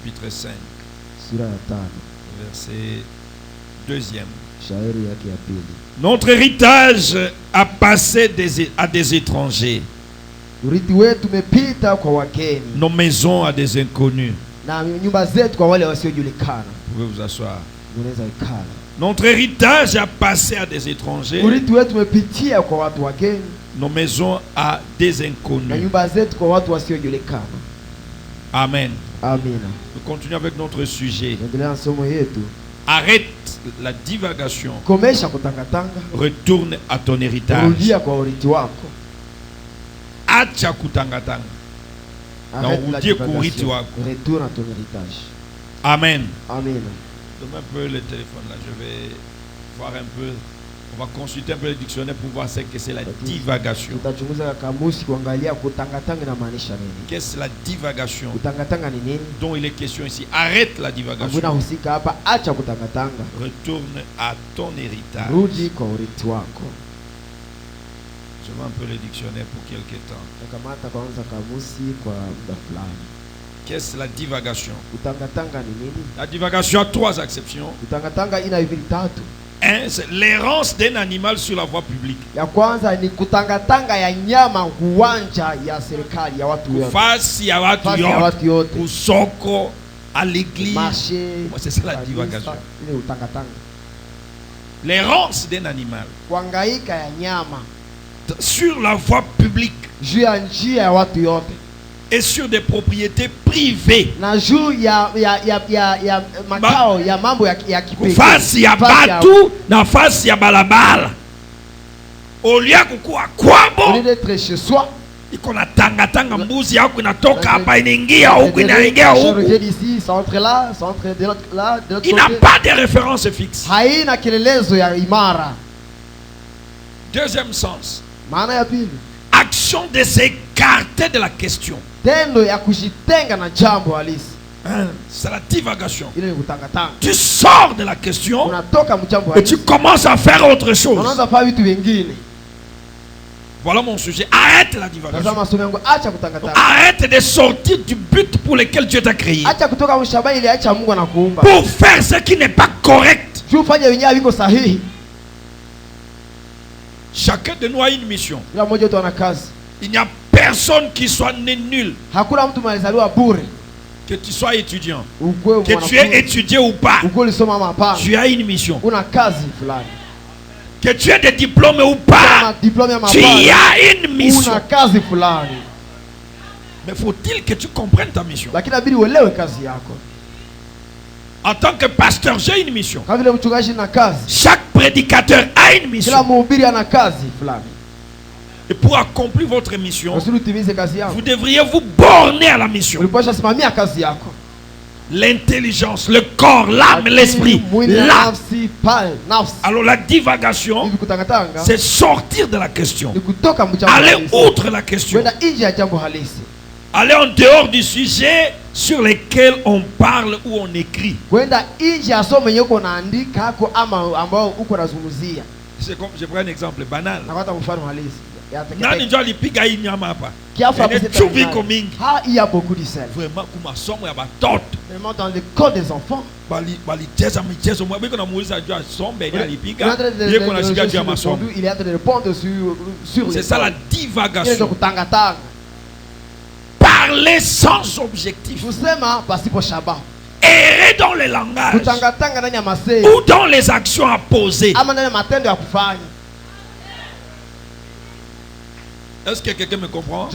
chapitre 5, sura ya 5 verset 2e. shairi yake ya pili. Notre héritage a passé à des étrangers, Urithi wetu umepita kwa wageni nos maisons à des inconnus. na nyumba zetu kwa wale wasiojulikana. Vous pouvez vous asseoir. Unaweza ikala. Notre héritage a passé à des étrangers, Urithi wetu umepitia kwa watu wageni nos maisons à des na inconnus. nyumba zetu kwa watu wasiojulikana. Amen. Amina. Nous continuons avec notre sujet. Endelea na somo yetu. Arrête la divagation. Komesha kutangatanga. Retourne à ton héritage. Rudia kwa urithi wako. Acha kutangatanga. Arrête la urudie divagation. kuurithi wako. Retourne à ton héritage. Amen. Amina. Donne un peu le téléphone là. Je vais voir un peu. On va consulter un peu le dictionnaire pour voir ce que c'est la divagation. Tutachunguza kamusi kuangalia kutangatanga inamaanisha nini. Qu'est-ce que la divagation Kutangatanga ni nini? dont il est question ici? Arrête la divagation. Hakuna husika hapa, acha kutangatanga. Retourne à ton héritage. Rudi kwa urithi wako. Je vois un peu le dictionnaire pour quelque temps. Takamata kwanza kamusi kwa muda fulani. Qu'est-ce que la divagation? Kutangatanga ni nini? La divagation a trois acceptions. Kutangatanga ina hivi tatu. Un, c'est l'errance d'un animal sur la voie publique. Ya kwanza ni kutangatanga ya nyama uwanja ya serikali ya watu wote. Fasi ya watu Fasi ya watu yote. Usoko, à l'église. Marché. C'est ça la divagation. Ile utangatanga. L'errance d'un animal Kuangaika ya nyama sur la voie publique juu ya njia ya watu yote. et sur des propriétés privées. Na juu ya makao ya mambo ya kipekee. Fasi ya batu na fasi ya balabala. Au lieu kukuwa kwabo, Au lieu d'être chez soi, iko na tanga mbuzi yako inatoka hapa inaingia huku inaingia huku. ici, ça entre là, ça entre de l'autre là, de l'autre côté. Il n'a pas de référence fixe. Haina kielelezo ya imara. Deuxième sens. Maana ya pili, Action de s'écarter de la question. tendo ya kujitenga na jambo halisi. C'est la divagation. Ile ni kutangatanga. Tu sors de la question Unatoka mchambo et tu halisi. commences à faire autre chose. Unaanza kufanya vitu vingine. Voilà mon sujet. Arrête la divagation. Tazama somo yangu, acha kutangatanga. Arrête de sortir du but pour lequel Dieu t'a créé. Acha kutoka mshabaha ile acha Mungu anakuumba. Pour faire ce qui n'est pas correct. Tu ufanye wenyewe viko sahihi. Chacun de nous a une mission. Kila mmoja wetu ana kazi. Il n'y a personne qui soit né nul. Hakuna mtu alizaliwa bure. Que tu sois étudiant, Ukwe que tu aies étudié ou pas, ukwe ulisoma ama hapana. tu as une mission. Una kazi fulani. Que tu aies des diplômes ou pas, Diplôme ama tu hapana. as une mission. Una kazi fulani. Mais faut-il que tu comprennes ta mission? Lakini inabidi uelewe kazi yako. En tant que pasteur, j'ai une mission. Kama vile mchungaji na kazi. Chaque prédicateur a une mission. Kila mhubiri ana kazi fulani. Et pour accomplir votre mission, Usuli utimize kazi yako. vous devriez vous borner à la mission. Ulipaswa simamia kazi yako. L'intelligence, le corps, l'âme, l'esprit. Alors la divagation, c'est sortir de la question. Aller outre la question. Aller en dehors du sujet sur lequel on parle ou on écrit. C'est comme, je prends un exemple banal. Nani ndio alipiga hii nyama hapa? Chumvi mingi. Il y a beaucoup de sel. Vraiment kuma somo ya batoto. Vraiment dans le corps des enfants. Bali cheza michezo mwa biko na muuliza juu sombe ile alipiga. Yeko na shiga juu ya masomo. Il est en train de répondre sur c'est ça la divagation. Kutangatanga. Parler sans objectif. Kusema pasipo shabaha. Errer dans le langage. Kutangatanga ndani ya masei. Ou dans les actions à poser. Ama ndani ya matendo ya kufanya. Est-ce que quelqu'un me comprend?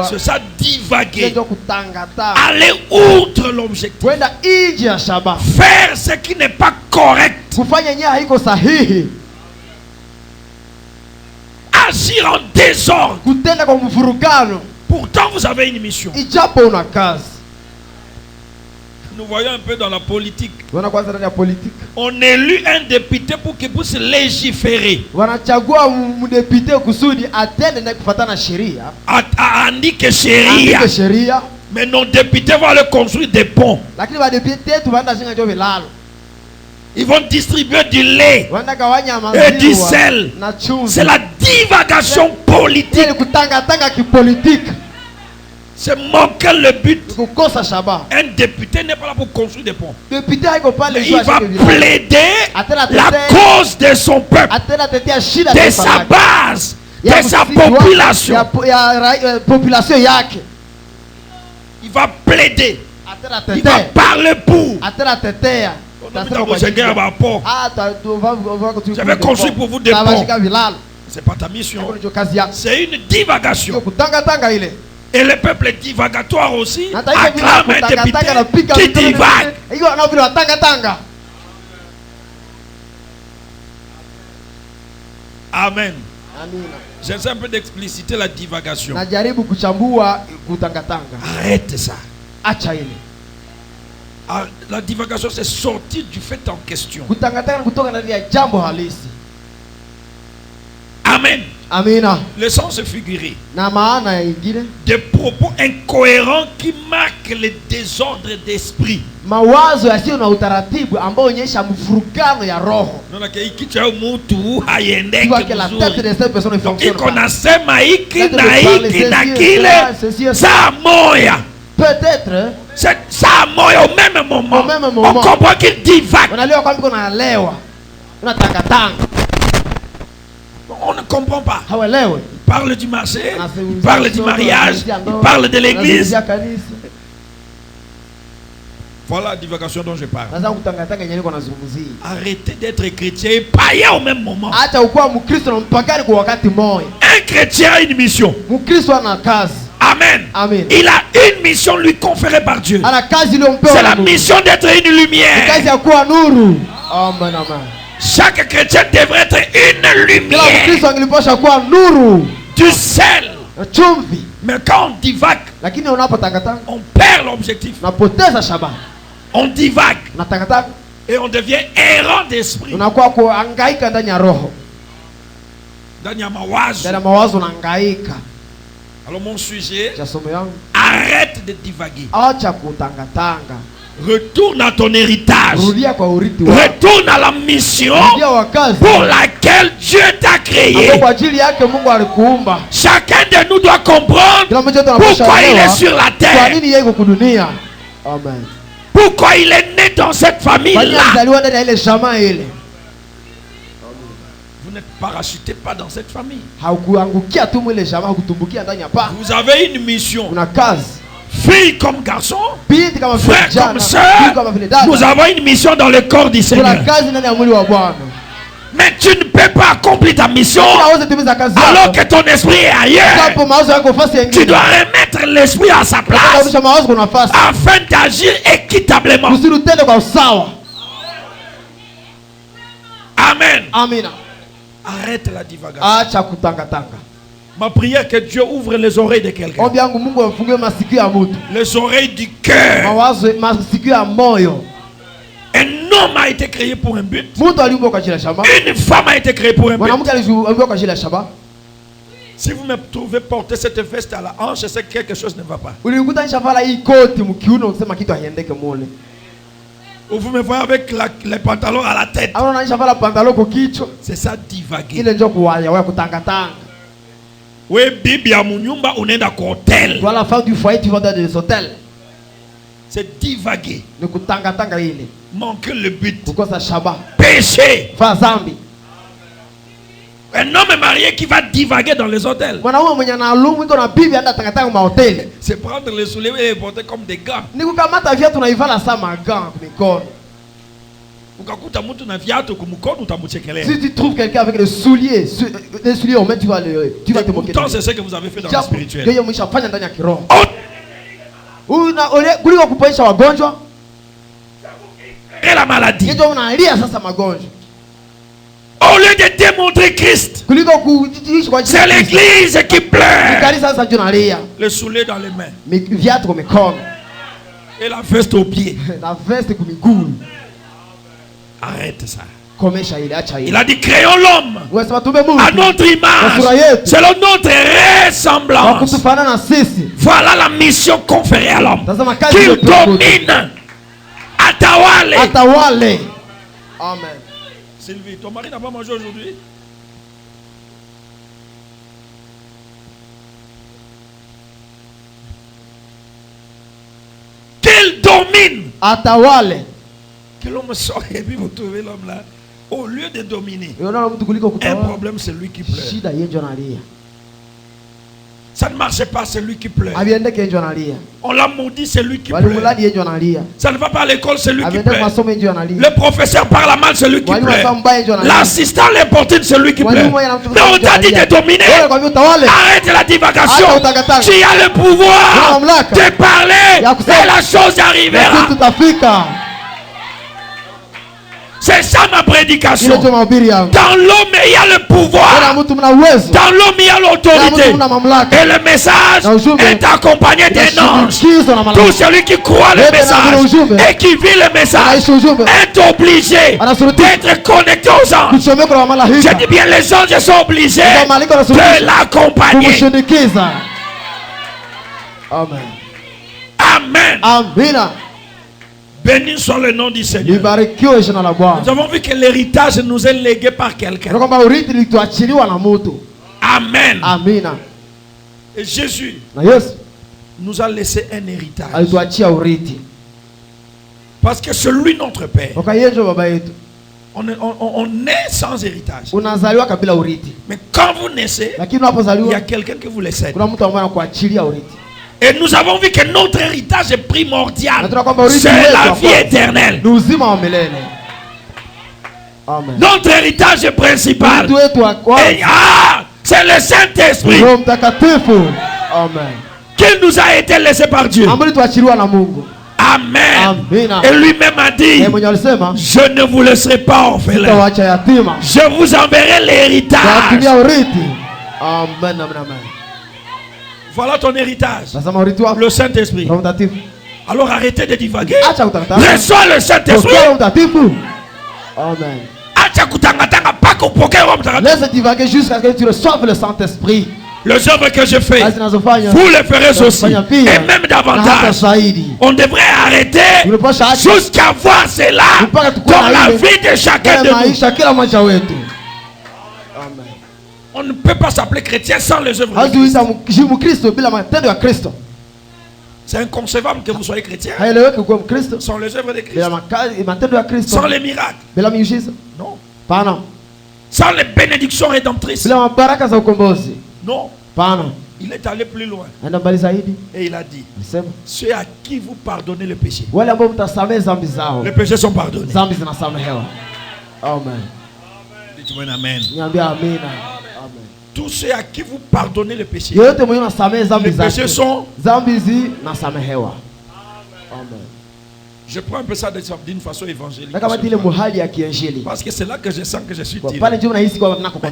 C'est ça divaguer. Aller outre l'objectif. Faire ce qui n'est pas correct. Agir en désordre. Pourtant vous avez une mission. Nous voyons un peu dans la politique. On élit un député pour qu'il puisse légiférer. Indique sheria. Mais nos députés vont aller construire des ponts. Ils vont distribuer du lait et du sel. C'est la divagation politique. C'est manquer le but. Un député n'est pas là pour construire des ponts. Il va plaider la cause de son peuple, de sa base, de sa population. Il va plaider. Il va parler pour. Je vais construire pour vous des ponts. C'est pas ta mission. C'est une divagation. Et le peuple divagatoire aussi acclame un député qui divague. Amen. J'essaie un peu d'expliciter la divagation. Arrête ça. La divagation, c'est sortir du fait en question. Amen. Amina. Le sens figuré. Des propos incohérents qui marquent le désordre d'esprit. Mawazo yasiyo na utaratibu ambao onyesha mvurugano ya roho. Ikicha mtu hayendeki vizuri. Iko nasema hiki na hiki na kile saa moya. Peut-être saa moya au même moment. On comprend qu'il divague. Unalewa kwa mko nalewa. Unatangatanga. On ne comprend pas. Il parle du marché, il parle du mariage, il parle de l'église. Voilà la divagation dont je parle. Arrêtez d'être chrétien et païen au même moment. Un chrétien a une mission. Amen. Il a une mission lui conférée par Dieu. C'est la mission d'être une lumière. Chaque chrétien devrait être une lumière, du sel. Mais quand on divague, on perd l'objectif. On divague et on devient errant d'esprit. Alors mon sujet, arrête de divaguer. Retourne à ton héritage. Retourne à la mission pour laquelle Dieu t'a créé. Chacun de nous doit comprendre pourquoi il est sur la terre. Pourquoi il est né dans cette famille-là. Vous n'êtes parachuté pas dans cette famille. Vous avez une mission. Fille comme garçon, frère comme soeur, nous avons une mission dans le corps du Seigneur. Mais tu ne peux pas accomplir ta mission alors que ton esprit est ailleurs. Tu dois remettre l'esprit à sa place afin d'agir équitablement. Amen. Arrête la divagation. Ma prière que Dieu ouvre les oreilles de quelqu'un. Les oreilles du cœur. Un homme a été créé pour un but. Une femme a été créée pour un but. Si vous me trouvez porter cette veste à la hanche, c'est que quelque chose ne va pas. Ou vous me voyez avec les pantalons à la tête. C'est ça divaguer. Oui, bibi ya munyumba unaenda kwa hôtel. Toi la femme du foyer tu vas dans des hôtels. C'est divaguer. Manquer le but. Péché. Un homme marié qui va divaguer dans les hôtels. C'est prendre les souliers et les porter comme des gants. Si tu trouves quelqu'un avec des souliers au mains, tu vas te moquer. Pourtant, c'est ce que vous avez fait dans le spirituel. Et la maladie. Au lieu de démontrer Christ, c'est l'église qui pleure. Le soulier dans les mains. Et la veste aux pieds. Arrête ça. Il a dit créons l'homme à notre image, selon notre ressemblance. Voilà la mission conférée à l'homme. Qu'il domine. Atawale. Amen. Sylvie, ton mari n'a pas mangé aujourd'hui? atawale. Que l'homme sort et puis vous trouvez l'homme là. Au lieu de dominer, un problème c'est lui qui pleure. Ça ne marche pas, c'est lui qui pleure. On l'a maudit, c'est lui qui pleure. Ça ne va pas à l'école, c'est lui qui pleure. Le professeur parle mal, c'est lui qui pleure. L'assistant l'importune, c'est lui qui pleure. Mais on t'a dit de dominer. Arrête la divagation. Tu as le pouvoir de parler et la chose arrivera. C'est ça ma prédication. Dans l'homme il y a le pouvoir. Dans l'homme il y a l'autorité. Et le message est accompagné d'un ange. Tout celui qui croit le message et qui vit le message est obligé d'être connecté aux anges. Je dis bien, les anges sont obligés de l'accompagner. Amen. Amen. Béni soit le nom du Seigneur. Nous avons vu que l'héritage nous est légué par quelqu'un. Amen. Amen. Et Jésus nous a laissé un héritage. Parce que c'est lui notre Père. On naît sans héritage. Mais quand vous naissez, il y a quelqu'un qui vous laisse. Et nous avons vu que notre héritage est primordial. C'est la vie éternelle. Notre héritage principal, c'est le Saint-Esprit qui nous a été laissé par Dieu. Amen. Et lui-même a dit, je ne vous laisserai pas orphelin. Je vous enverrai l'héritage. Amen. Voilà ton héritage. Le Saint-Esprit. Alors arrêtez de divaguer. Reçois le Saint-Esprit. Amen. Laisse divaguer jusqu'à ce que tu reçoives le Saint-Esprit. Les œuvres que je fais, vous les ferez aussi. Et même davantage. On devrait arrêter jusqu'à voir cela dans la vie de chacun de nous. On ne peut pas s'appeler chrétien sans les œuvres de Christ. C'est inconcevable que vous soyez chrétien sans les œuvres de Christ. Sans les miracles. Non. Sans les bénédictions rédemptrices. Non. Il est allé plus loin. Et il a dit, ceux à qui vous pardonnez le péché, les péchés sont pardonnés. Amen. Dites-moi amen. Tous ceux à qui vous pardonnez le péché, les péchés sont. Je prends un peu ça d'une façon évangélique. Parce que c'est là que je sens que je suis tiré.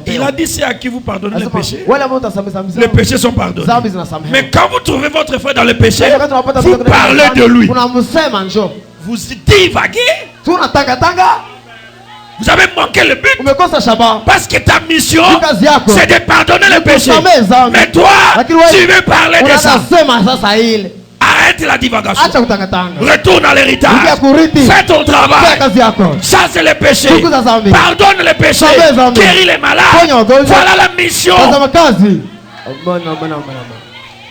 Il a dit, c'est à qui vous pardonnez le péché, les péchés sont pardonnés. Mais quand vous trouvez votre frère dans le péché, vous parlez de lui. Vous divaguez. Vous avez manqué le but. Parce que ta mission, c'est de pardonner le péché. Mais toi, tu veux parler de ça. Arrête la divagation. Retourne à l'héritage. Fais ton travail. Ça c'est le péché. Pardonne les péchés. Guéris les malades. Voilà la mission.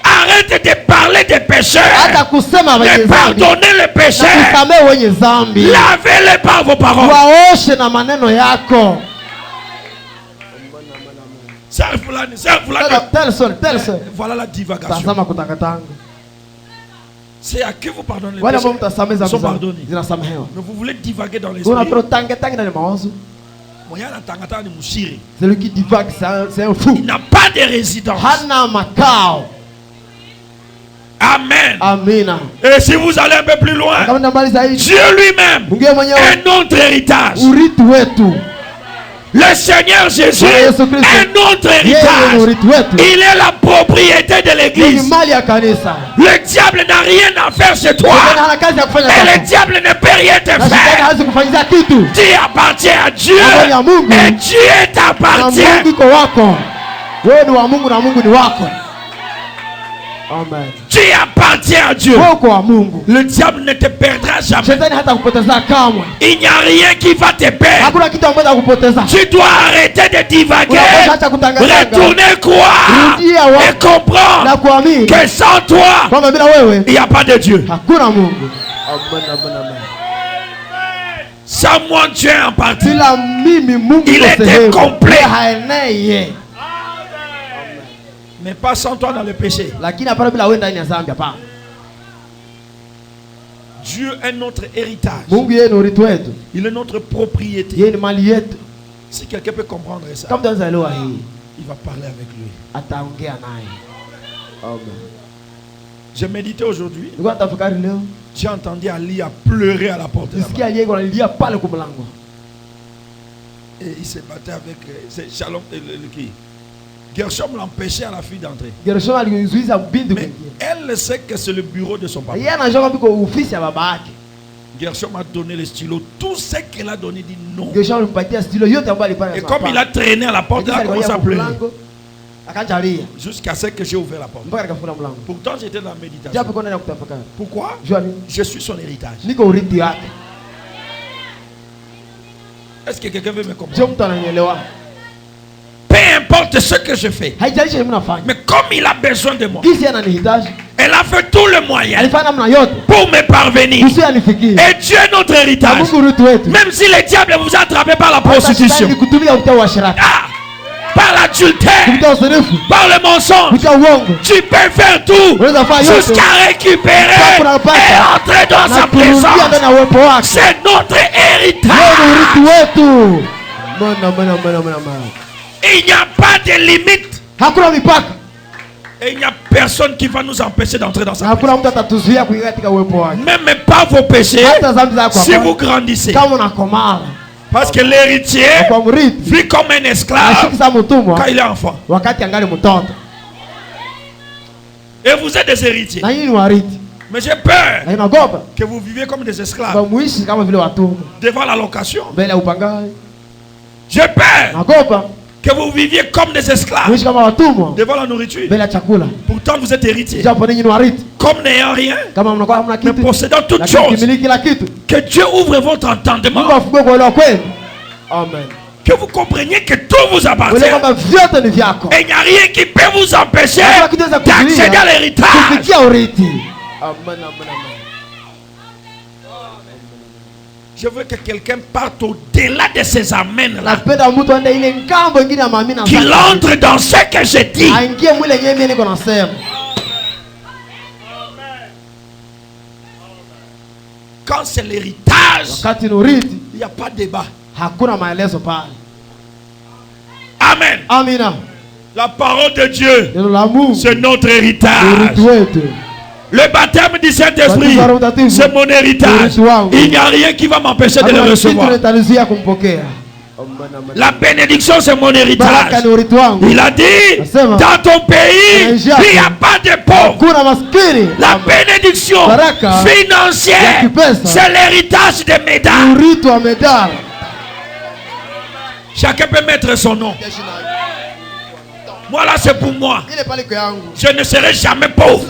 Arrête de parler des pécheurs. De pardonner les pécheurs. Lavez-les par vos paroles. Voilà la divagation. C'est à qui vous pardonnez les péchés sont pardonnés. Mais vous voulez divaguer dans l'esprit. Celui qui divague, c'est un fou. Il n'a pas de résidence. Amen. Amen. Et si vous allez un peu plus loin, Dieu lui-même est notre héritage. Le Seigneur Jésus est notre héritage. Il est la propriété de l'église. Le diable n'a rien à faire chez toi. Et le diable ne peut rien te faire. Tu appartiens à Dieu. Et Dieu t'appartient. Amen. Tu appartiens à Dieu. Le diable ne te perdra jamais. Il n'y a rien qui va te perdre. Tu dois arrêter de divaguer. Retourner croire et comprendre que sans toi, il n'y a pas de Dieu. Sans moi, Dieu en partie. Il était complet. Mais pas sans toi dans le péché. Dieu est notre héritage. Il est notre propriété. Si quelqu'un peut comprendre ça, il va parler avec lui. J'ai médité aujourd'hui. J'ai entendu Ali à pleurer à la porte. Et il se battait avec Shalom qui. Gershom l'empêchait à la fille d'entrer. Mais elle sait que c'est le bureau de son papa. Gershom a donné le stylo. Tout ce qu'elle a donné dit non. Et comme il a traîné à la porte, il a commencé à pleurer. Jusqu'à ce que j'ai ouvert la porte. Pourtant j'étais dans la méditation. Pourquoi? Je suis son héritage. Est-ce que quelqu'un veut me comprendre? Peu importe ce que je fais, mais comme il a besoin de moi, elle a fait tout le moyen pour me parvenir. Et Dieu est notre héritage. Même si le diable vous a attrapé par la prostitution, par l'adultère, par le mensonge, tu peux faire tout jusqu'à récupérer et entrer dans sa présence. C'est notre héritage. Il n'y a pas de limite. Et il n'y a personne qui va nous empêcher d'entrer dans sa présence. Même pas vos péchés. Si vous grandissez. Parce que l'héritier vit comme un esclave quand il est enfant. Et vous êtes des héritiers. Mais j'ai peur que vous viviez comme des esclaves devant la location. J'ai peur que vous viviez comme des esclaves devant la nourriture. Pourtant vous êtes héritiers. Comme n'ayant rien, mais possédant toutes choses. Que Dieu ouvre votre entendement. Amen. Que vous compreniez que tout vous appartient. Et il n'y a rien qui peut vous empêcher d'accéder à l'héritage. Je veux que quelqu'un parte au-delà de ces amens là. Qu'il entre dans ce que je dis. Quand c'est l'héritage, il n'y a pas de débat. Amen. La parole de Dieu, c'est notre héritage. Le baptême du Saint-Esprit, c'est mon héritage. Il n'y a rien qui va m'empêcher de le recevoir. La bénédiction, c'est mon héritage. Il a dit, dans ton pays, il n'y a pas de pauvres. La bénédiction financière, c'est l'héritage des médailles. Chacun peut mettre son nom. Moi là c'est pour moi. Je ne serai jamais pauvre.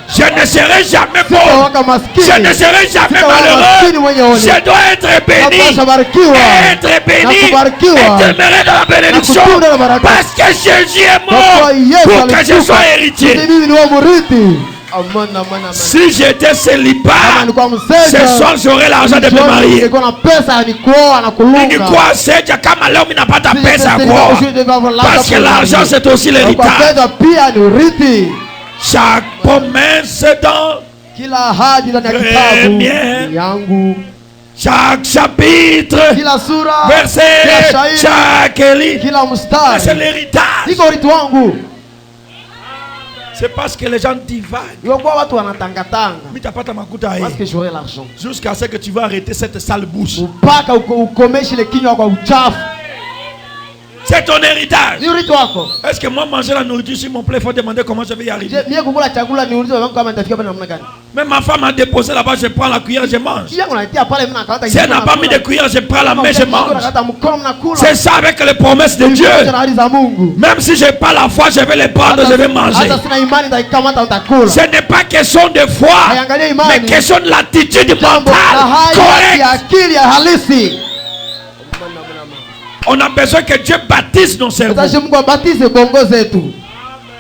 Je ne serai jamais pauvre. Je ne serai jamais malheureux. Je dois être béni. Être béni. Et demeurer dans la bénédiction. Parce que Jésus est mort pour que je sois héritier. Si j'étais célibat, ce soir j'aurais l'argent de me marier. Parce que l'argent c'est aussi l'héritage. Chaque promesse dans chaque chapitre, verset, chaque livre, c'est l'héritage. C'est parce que les gens divaguent. Jusqu'à ce que tu vas arrêter cette sale bouche. C'est ton héritage. Est-ce que moi manger la nourriture sur mon plaît, il faut demander comment je vais y arriver? Même ma femme a déposé là-bas, je prends la cuillère, je mange. Si elle n'a pas mis de cuillère, je prends la main, je mange. C'est ça avec les promesses de Dieu. Même si je n'ai pas la foi, je vais les prendre, je vais manger. Ce n'est pas question de foi, mais question de l'attitude mentale correcte. On a besoin que Dieu baptise nos cerveaux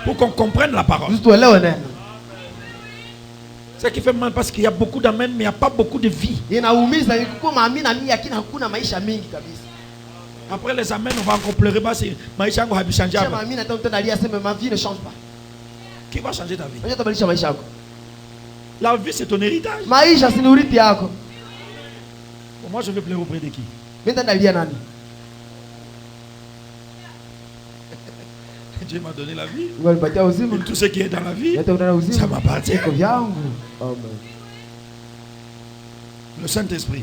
pour qu'on comprenne la parole. Ce qui fait mal parce qu'il y a beaucoup d'amen, mais il n'y a pas beaucoup de vie. Après les amens, on va encore pleurer. Ma vie ne change pas. Qui va changer ta vie? La vie, c'est ton héritage. Moi, je vais pleurer auprès de qui? Dieu m'a donné la vie. Et tout ce qui est dans la vie, ça m'appartient. Le Saint-Esprit,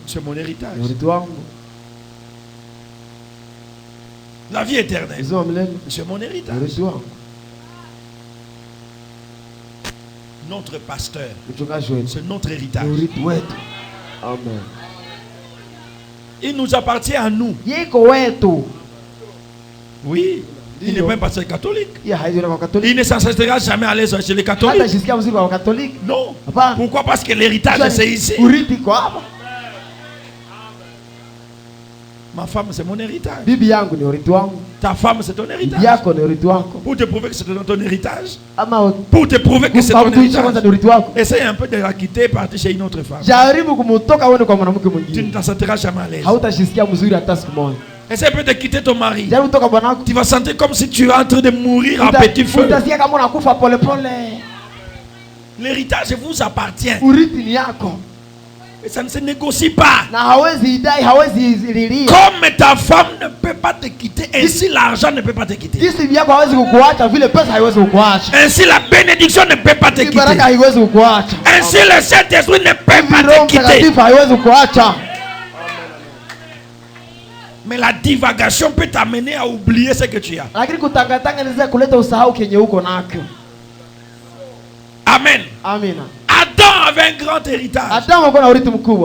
c'est mon héritage. La vie éternelle, c'est mon héritage. Notre pasteur, c'est notre héritage. Amen. Il nous appartient à nous. Oui. Il n'est pas un pasteur catholique. Il ne s'ancestera jamais à aller chez les catholiques. Non. Pourquoi? Parce que l'héritage, c'est ici. Ma femme, c'est mon héritage. Ta femme, c'est ton héritage. Pour te prouver que c'est ton héritage. Pour te prouver que c'est ton héritage. Essaye un peu de la quitter et partir chez une autre femme. Tu ne t'en sentiras jamais à l'aise. Essaye un peu de quitter ton mari. Tu vas sentir comme si tu es en train de mourir en petit feu. L'héritage vous appartient. Et ça ne se négocie pas. Comme ta femme ne peut pas te quitter, ainsi l'argent ne peut pas te quitter. Ainsi la bénédiction ne peut pas te quitter. Ainsi le Saint-Esprit ne peut pas te quitter. Mais la divagation peut t'amener à oublier ce que tu as. Amen. Amen. Adam avait un grand héritage.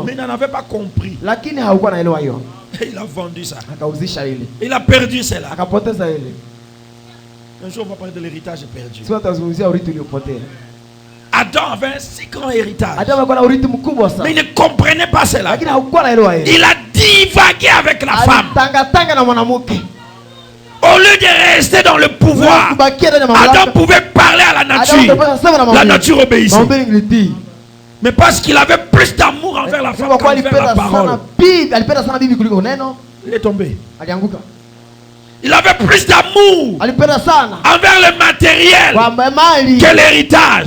Mais il n'en avait pas compris. Il a vendu ça. Il a perdu cela. Un jour on va parler de l'héritage perdu. Adam avait un si grand héritage. Mais il ne comprenait pas cela. Il a divagué avec la femme. Au lieu de rester dans le pouvoir, Adam pouvait parler à la nature. La nature obéissait. Mais parce qu'il avait plus d'amour envers la femme qu'envers la parole, il est tombé. Il avait plus d'amour envers le matériel que l'héritage.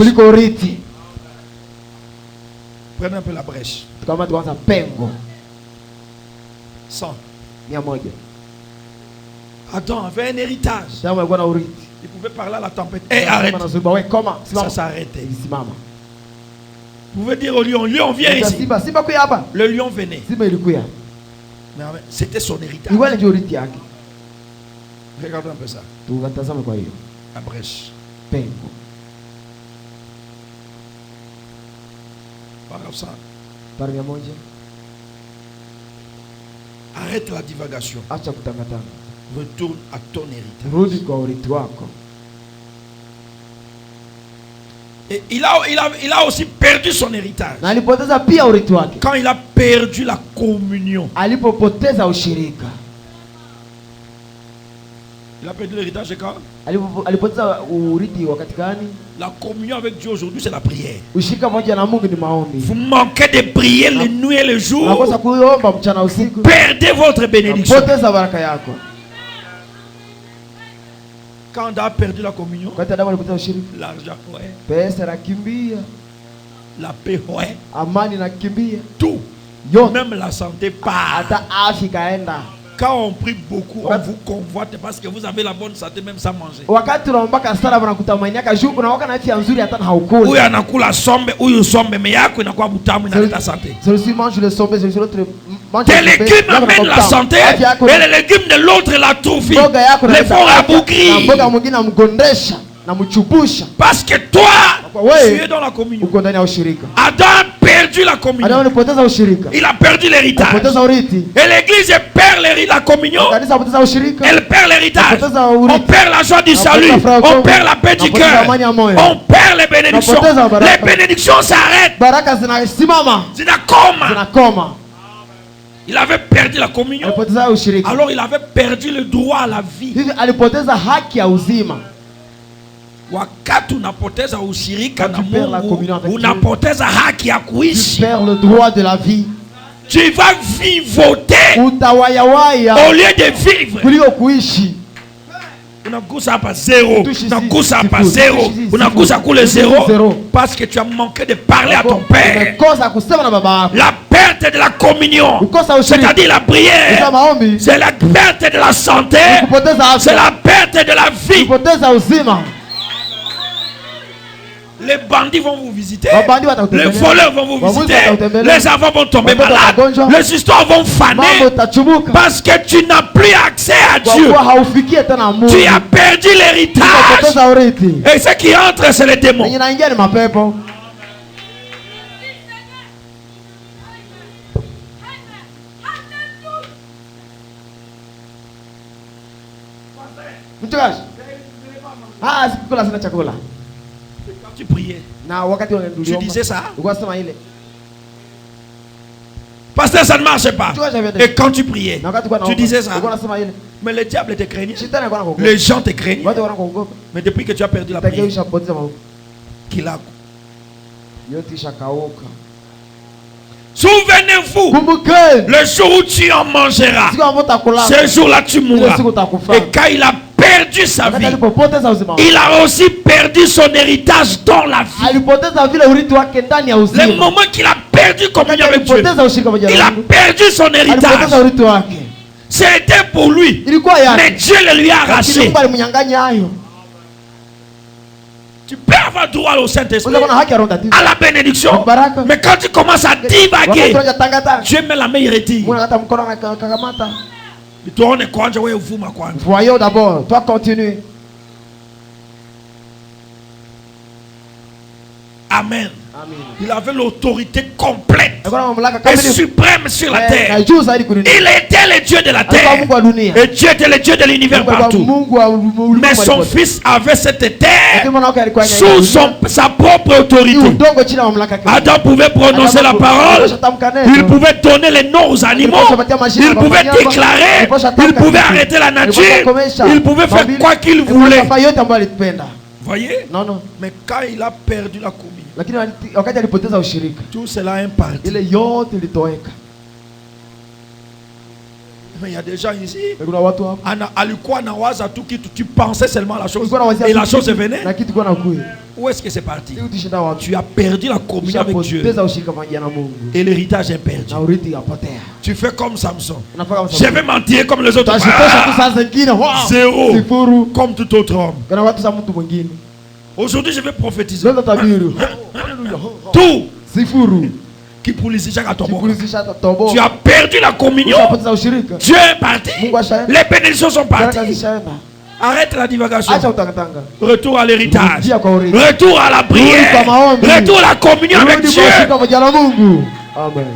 Prenez un peu la brèche. 100. Adam avait un héritage. Il pouvait parler à la tempête. Et arrête. Ça s'arrêtait. Vous pouvez dire au lion, lion viens ici. Le lion venait. Mais c'était son héritage. Regardez un peu ça. La brèche. Paragraphe 100. Arrête la divagation. Retourne à ton héritage. Et il a aussi perdu son héritage. Quand il a perdu la communion. Il a perdu l'héritage de quand? La communion avec Dieu aujourd'hui, c'est la prière. Vous manquez de prier les nuits et les jours. Vous perdez votre bénédiction. Quand on a perdu la communion, l'argent, ouais. La paix, ouais. Tout. Même la santé part. Quand on prie beaucoup, on vous convoite parce que vous avez la bonne santé même sans manger. Ou yanakula sombe, ou yusombe, mais yako inakuwa butamu inaleta santé. Tes légumes amènent la santé, et les légumes de l'autre la trouve. Les font rabougrir. Parce que toi, tu es dans la communion. Adam a perdu la communion. Il a perdu l'héritage. Et l'église perd la communion. Elle perd l'héritage. On perd la joie du salut. On perd la paix du cœur. On perd les bénédictions. Les bénédictions s'arrêtent. Il avait perdu la communion. Alors il avait perdu le droit à la vie. wakati unapoteza ushirika na Quand tu perds la Mungu, communion avec Dieu, unapoteza haki ya tu kuishi. perds le droit de la vie. Tu vas vivoter Utawayawaya au lieu de vivre. kuliko kuishi. Unagusa hapa zéro, Touche ici, unagusa hapa sifuri. zéro, Touche ici, unagusa sifuri. kule Touche ici, zéro, zéro. parce que tu as manqué de parler à ton père. Umekosa kusema na baba yako. La perte de la communion, Kukosa ushirika. c'est-à-dire la prière, Kukosa maombi. c'est la perte de la santé, Kupoteza afya. c'est la perte de la vie. Kupoteza uzima. Les bandits vont vous visiter, Wabandi watakutembelea. les voleurs vont vous Wabuzi visiter, watakutembelea. les enfants vont tomber Watoto malades, watagonjwa. les histoires vont faner, Mambo tachumuka. parce que tu n'as plus accès à Kwa Dieu. kuwa haufikie tena Mungu. Tu as perdu l'héritage. Kupoteza urithi. Et ce qui entre, c'est les démons. Yenye naingia ni mapepo. Mchungaji. Sikukula sina chakula. Quand tu priais, Na wakati tu disais ça. ulikuwa sema ile. Pasteur, ça ne marche pas. Et quand tu priais, Na wakati tu disais ça. ulikuwa unasema ile. Mais le diable te craignait. Shetani alikuwa anakuogopa. Les gens te craignaient. Watu wanakuogopa. Mais depuis que tu as perdu la prière, Takeisha poteza maovu. qu'il a. Yote ishakauka. Souvenez-vous, Kumbukeni. le jour où tu en mangeras, Siku ambayo utakula. ce jour-là tu mourras. Siku utakufa. Et quand il a perdu sa Wakati vie, alipopoteza uzima wake. il a aussi perdu son héritage dans la vie. Alipoteza vile urithi wake ndani ya uzima. Le moment qu'il a perdu communion avec Dieu, Alipoteza ushirika pamoja na il a Mungu. perdu son Alipoteza héritage. urithi wake. C'était pour lui. Ilikuwa Mais yake. Dieu le lui a Lakini arraché. Mungu alimnyang'anya hayo. Tu peux avoir droit au Saint-Esprit, Unaweza kuwa na haki ya Roho Mtakatifu. à la bénédiction. Baraka. Mais quand tu commences à Wakati divaguer, unajatanga Dieu met la main hérétique. Mungu anakata mkono na kakamata. Tuone kwanja wewe uvuma kwanja. Voyons d'abord, toi continue. Amen. Amen. Il avait l'autorité complète Alikuwa na mamlaka et kamili. suprême sur la Na terre. juu zaidi kuliko. Il était le Dieu de la Alikuwa terre. Mungu wa dunia. Et Dieu était le Dieu de l'univers partout. Mungu wa ulimwengu. Mais son fils avait cette terre Lakini mwana wake alikuwa sous sa propre autorité. udongo chini ya mamlaka yake. Adam pouvait prononcer la parole. Il pouvait donner les noms aux animaux. Il pouvait déclarer. Il pouvait arrêter la nature. Il pouvait faire quoi qu'il voulait. Voyez? Non, non. Mais quand il a perdu la communion, Lakini wakati alipoteza ushirika, tout cela est parti. ile yote ilitoweka. Mais il y a des gens ici. Kuna watu hapa. Alikuwa anawaza tu kitu, tu pensais seulement à la chose. Ulikuwa unawazia Et la kitu, chose venait. na kitu kwa nakuja. Où est-ce que c'est parti? Utishinda wapi? Tu as perdu la communion avec Dieu. Ulipoteza ushirika pamoja na Mungu. Et l'héritage est perdu. Na urithi ukapotea. Tu fais comme Samson. Unafanya kama Je vais mentir comme les autres. Utashitosha tu saa zingine. Wow. Zéro. Sifuru. Comme tout autre homme. Kuna watu za mtu mwingine. Aujourd'hui, je vais prophétiser. Ndio tabiru. Tout Sifuru. qui pour les à ton Kipulizisha tobo. Tu as perdu la communion. Utapoteza ushirika. Dieu est parti. Mungu ashaenda. Les bénédictions sont Baraka parties. zishaenda. Arrête la divagation. Acha utangatanga. Retour à l'héritage. Rudia kwa urithi. Retour à la prière. Rudi kwa maombi. Retour à la communion avec Rudi Dieu. kwa ushirika pamoja na Mungu. Amen.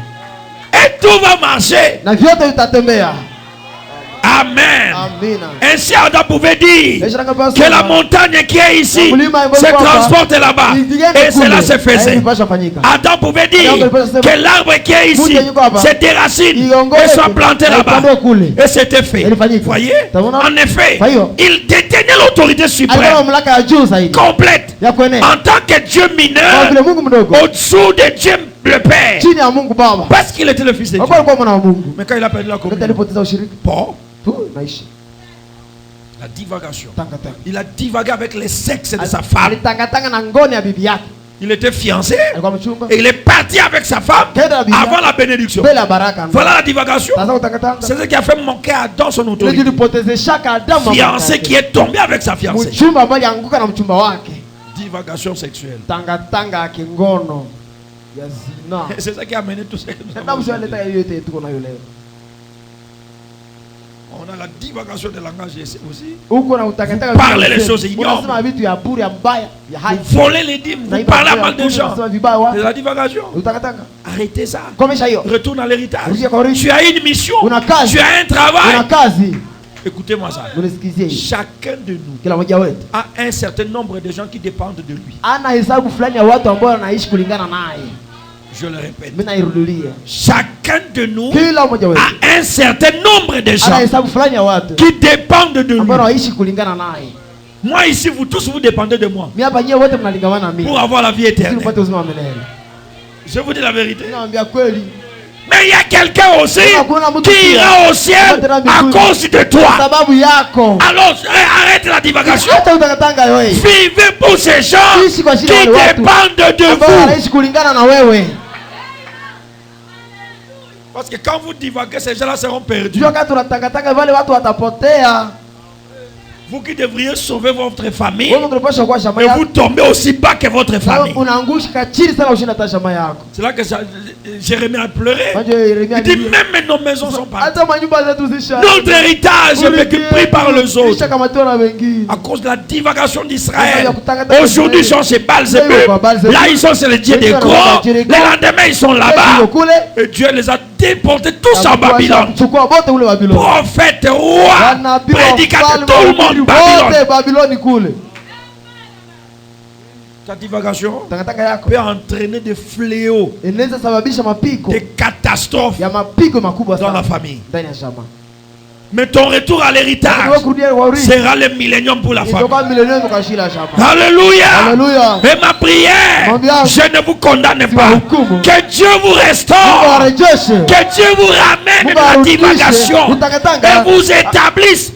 Et tout va marcher. Na vyote vitatembea. Amen. Amina. Ainsi Adam pouvait dire que la montagne qui est ici se transporte là-bas. Et cela se faisait. Adam pouvait dire que l'arbre qui est ici se déracine et soit planté là-bas. Et c'était fait. Voyez? En effet, il détenait l'autorité suprême complète en tant que Dieu mineur au-dessous de Dieu le Père. Parce qu'il était le Fils de Dieu. Mais quand il a perdu la communion, bon, la divagation. Il a divagué avec les sexes de sa femme. Il était fiancé et il est parti avec sa femme avant la bénédiction. Voilà la divagation. C'est ce qui a fait manquer à Adam son autorité. Fiancé qui est tombé avec sa fiancée. Divagation sexuelle. C'est ça qui a amené tout ça. On a la divagation de langage aussi. Vous parlez les choses ignobles. Vous volez les dîmes. Vous parlez à mal de gens. C'est la divagation. Arrêtez ça. Retourne à l'héritage. Tu as une mission. Tu as un travail. Écoutez-moi ça. Chacun de nous a un certain nombre de gens qui dépendent de lui. Je le répète. Chacun de nous a un certain nombre de gens qui dépendent de lui. Moi ici, vous tous, vous dépendez de moi. Pour avoir la vie éternelle. Je vous dis la vérité. Mais il y a quelqu'un aussi qui ira au ciel à cause de toi. Alors arrête la divagation. Vivez pour ces gens qui dépendent de vous. Parce que quand vous divaguez, ces gens-là seront perdus. Vous qui devriez sauver votre famille, et vous tombez aussi bas que votre famille. C'est là que Jérémie a pleuré. Il dit même nos maisons sont parties. Notre héritage est pris par les autres. À cause de la divagation d'Israël. Aujourd'hui ils sont chez Baal-Zébub. Là ils sont chez les dieux des gros. Les lendemains ils sont là-bas. Et Dieu les a déportés tous en Babylone. Prophète, roi, prédicateur, tout le monde. Babylone. Ta divagation peut entraîner des fléaux, des catastrophes dans la famille. Mais ton retour à l'héritage sera le millénium pour la famille. Alléluia. Et ma prière, je ne vous condamne pas. Que Dieu vous restaure. Que Dieu vous ramène de la divagation et vous établisse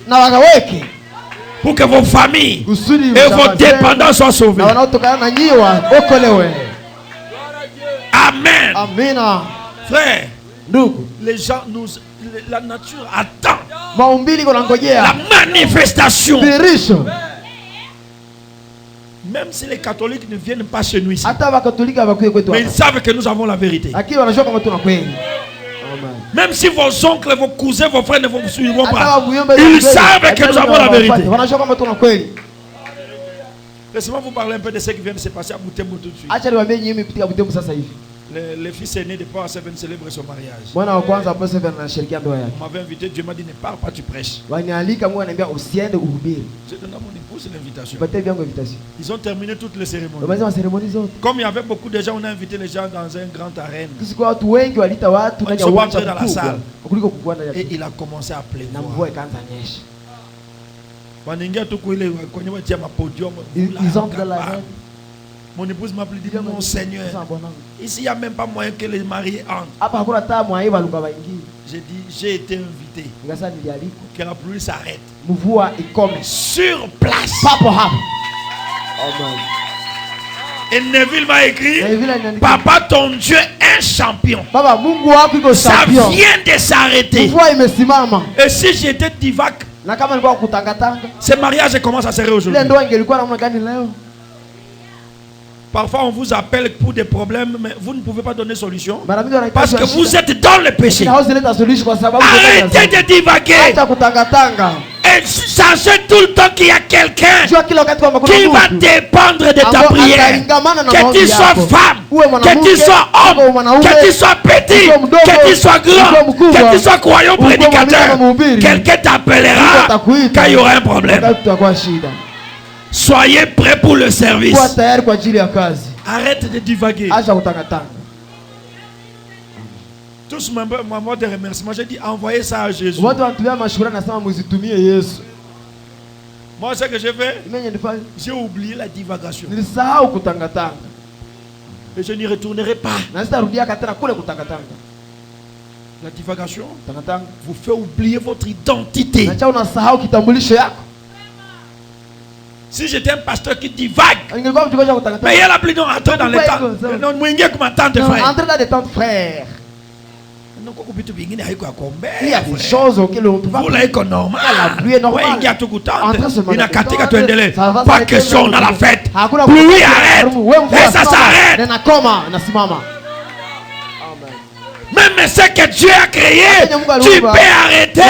pour que vos familles et vos dépendants soient sauvés. Amen. Frère, les gens la nature attend la manifestation. Même si les catholiques ne viennent pas chez nous ici, mais ils savent que nous avons la vérité. Même si vos oncles, vos cousins, vos frères ne vous suivront pas, ils savent que nous avons la vérité. Laissez-moi vous parler un peu de ce qui vient de se passer à Butembo tout de suite. Le fils aîné de Paul Seven célèbre son mariage. On m'avait invité, Dieu m'a dit ne parle pas, tu prêches. J'ai donné à mon épouse l'invitation. Ils ont terminé toutes les cérémonies. Comme il y avait beaucoup de gens, on a invité les gens dans un grand arène. Ils sont entrés dans la salle. Et il a commencé à pleuvoir. Ils entrent dans l'arène. Mon épouse m'a dit, mon Seigneur, ici il n'y a même pas moyen que les mariés entrent. J'ai dit, j'ai été invité. Que la pluie s'arrête. Sur place. Et Neville m'a écrit, papa, ton Dieu est un champion. Ça vient de s'arrêter. Et si j'étais divac, ce mariage commence à serrer aujourd'hui. Parfois on vous appelle pour des problèmes, mais vous ne pouvez pas donner solution. Parce que vous êtes dans le péché. Arrêtez de divaguer. Et sachez tout le temps qu'il y a quelqu'un qui va dépendre de ta prière. Que tu sois femme, que tu sois homme, que tu sois petit, que tu sois grand, que tu sois croyant prédicateur. Quelqu'un t'appellera quand il y aura un problème. Soyez prêts pour le service. Arrête de divaguer. Tous ma mot de remerciement, j'ai dit envoyez ça à Jésus. Moi, ce que j'ai fait, j'ai oublié la divagation. Et je n'y retournerai pas. La divagation vous fait oublier votre identité. Si j'étais un pasteur qui divague, mais il y a la plus non entrer dans les temps. Entrer dans les temps de frères. Il y a des choses auxquelles on peut pas. La pluie est normale. Pas question dans la fête. Pluie arrête. Et ça s'arrête. Même ce que Dieu a créé, tu peux arrêter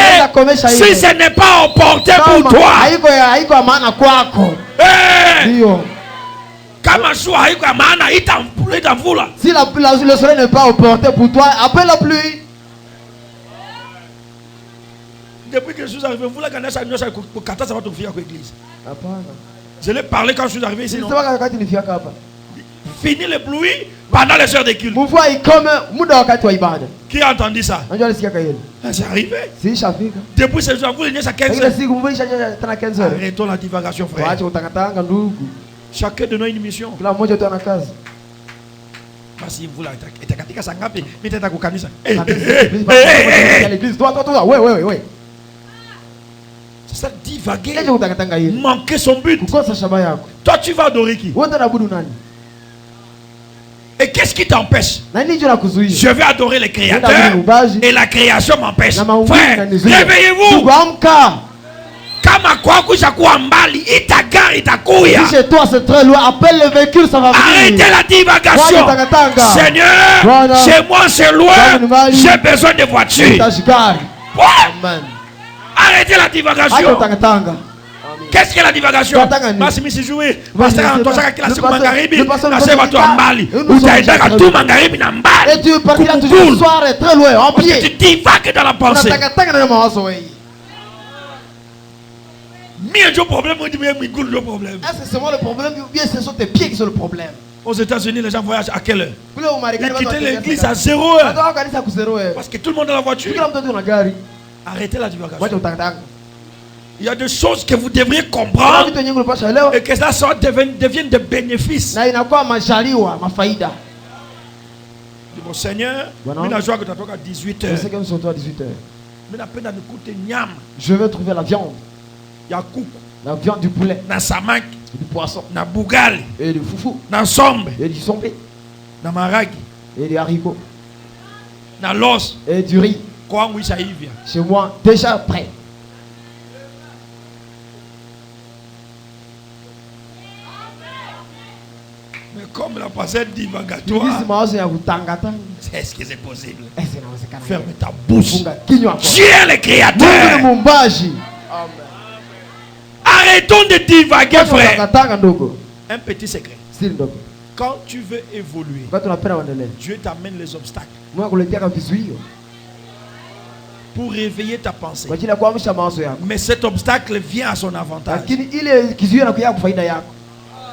si ce n'est pas opportun pour toi. Si le soleil n'est pas opportun pour toi, appelle la pluie. Depuis que je suis arrivé, je l'ai parlé quand je suis arrivé ici. Fini les pluies, pendant les heures de culte. Qui a entendu ça? C'est arrivé. Depuis ce jour, vous venez à 15 heures. Arrêtons la divagation, frère. Chacun de nous a une mission. Si vous l'avez c'est ça, divaguer, manquer son but. Toi, tu vas adorer qui? Et qu'est-ce qui t'empêche? Je vais adorer le Créateur et la création m'empêche. Frère, réveillez-vous. Chez toi c'est très loin, appelle le véhicule, ça va venir. Arrêtez la divagation. Seigneur, chez moi c'est loin, j'ai besoin de voiture. Amen. Arrêtez la divagation. Qu'est-ce que la divagation? Et tu partiras toujours le soir très loin, en pied. Tu divagues dans la pensée. Est-ce que c'est moi le problème ou bien ce sont tes pieds qui sont le problème? Aux États-Unis, les gens voyagent à quelle heure? Ils quittent l'église à 0 heure. Parce que tout le monde a la voiture. Arrêtez la divagation. Il y a des choses que vous devriez comprendre et que ça devienne des bénéfices. Mon Seigneur, je veux trouver la viande. La viande du poulet, du poisson, et du foufou, et du sombé, et du haricot, et du riz. Chez moi, déjà prêt. Mais comme la passée divagatoire, est-ce que c'est possible? Ferme ta bouche. Dieu est le Créateur. Arrêtons de divaguer, frère. Un petit secret. Quand tu veux évoluer, Dieu t'amène les obstacles pour réveiller ta pensée. Mais cet obstacle vient à son avantage.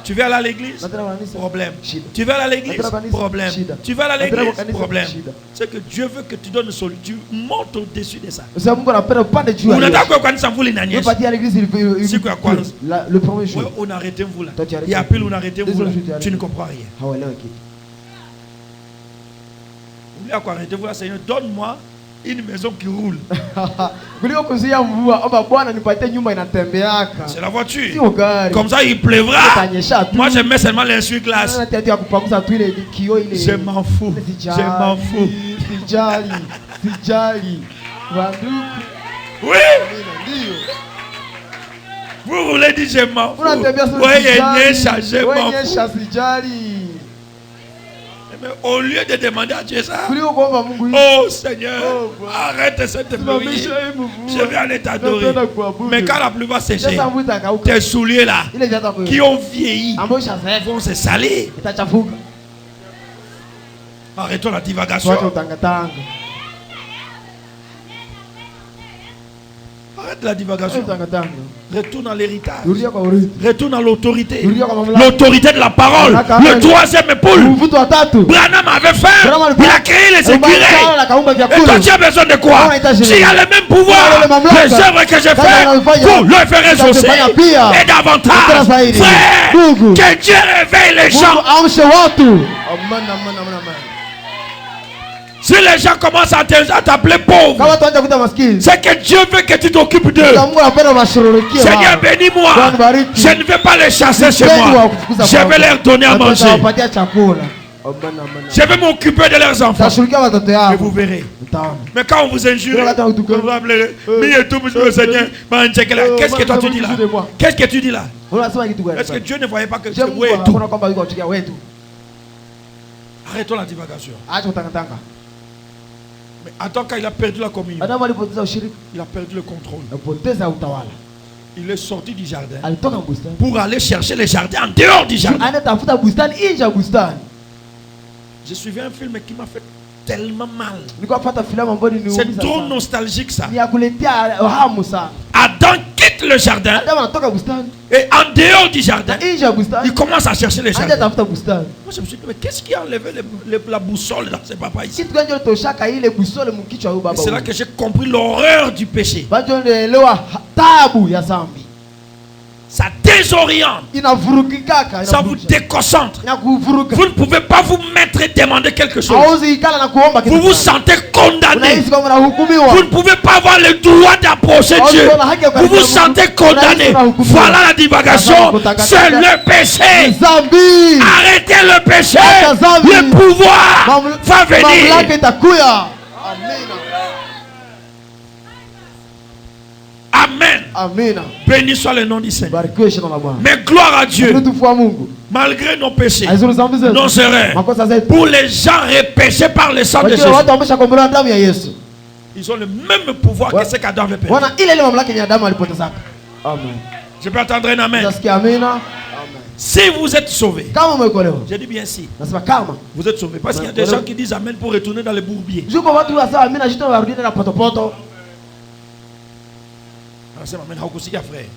Tu vas aller à l'église? Problème. Tu vas aller à l'église? Problème. Tu vas aller à l'église? Problème. C'est que Dieu veut que tu donnes solution. Tu montes au-dessus de ça. Le premier jour. On arrête vous là. Il y a plus on arrête vous là. Tu ne comprends rien. Vous voulez arrêter vous là, Seigneur, donne-moi une maison qui roule. C'est la voiture. Comme ça il pleuvra. Moi je mets seulement l'essuie-glace. Je m'en fous. Je m'en fous. Oui. Vous voulez dire je m'en fous. Oui, je m'en fous. Mais au lieu de demander à Dieu ça, oh Seigneur, arrête cette pluie. Je vais aller t'adorer. Mais quand la pluie va sécher, tes souliers là, qui ont vieilli, vont se salir. Arrêtons la divagation. Arrête la divagation. Retourne à l'héritage. Retourne à l'autorité. L'autorité de la parole. Le troisième épaule. Branham avait faim. Il a créé les écureuils. Et toi tu as besoin de quoi? Tu as le même pouvoir. Les œuvres que j'ai faites pour le faire ressourcer. Et davantage. Frère, que Dieu réveille les gens. Si les gens commencent à t'appeler pauvre, c'est que Dieu veut que tu t'occupes d'eux. Seigneur, bénis-moi. Je ne vais pas les chasser chez moi. Je vais leur donner à manger. Je vais m'occuper de leurs enfants. Et vous verrez. Mais quand on vous injure, vous vous appelez, qu'est-ce que toi tu dis là? Qu'est-ce que tu dis là? Est-ce que Dieu ne voyait pas que c'est ouais tout? Arrêtons la divagation. Mais attends, quand il a perdu la communion, il a perdu le contrôle. Il est sorti du jardin pour aller chercher les jardins en dehors du jardin. J'ai suivi un film qui m'a fait tellement mal. C'est trop nostalgique ça. Adam quitte quitte le jardin. Et en dehors du jardin, il commence à chercher le jardin. Moi, je me suis dit, mais qu'est-ce qui a enlevé la boussole là? C'est papa ici. C'est là que j'ai compris l'horreur du péché. Ça désoriente. Ça vous déconcentre. Vous ne pouvez pas vous mettre et demander quelque chose. Vous vous sentez condamné. Vous ne pouvez pas avoir le droit d'approcher Dieu. Vous vous sentez condamné. Voilà la divagation. C'est le péché. Arrêtez le péché. Le pouvoir va venir. Amen. Amen. Béni soit le nom du Seigneur. Mais gloire à Dieu. Malgré nos péchés, nos erreurs, pour les gens repêchés par le sang de Jésus, ils ont le même pouvoir que ce qu'Adam avait perdu. Je peux attendre un amen. Si vous êtes sauvés, je dis bien si, vous êtes sauvés. Parce qu'il y a des gens qui disent amen pour retourner dans les bourbiers.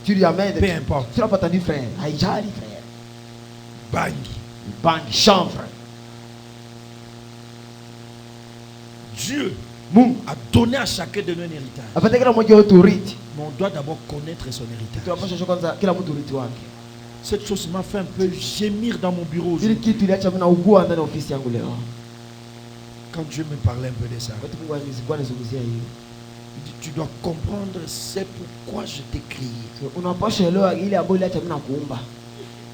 Tu dis amen. Peu importe. Tu n'as pas entendu frère. Aïjali frère. Bang, chanvre. Dieu a donné à chacun de nous un héritage. Mais on doit d'abord connaître son héritage. Cette chose m'a fait un peu gémir dans mon bureau aujourd'hui. Quand Dieu me parlait un peu de ça, tu dois comprendre c'est pourquoi je t'ai créé.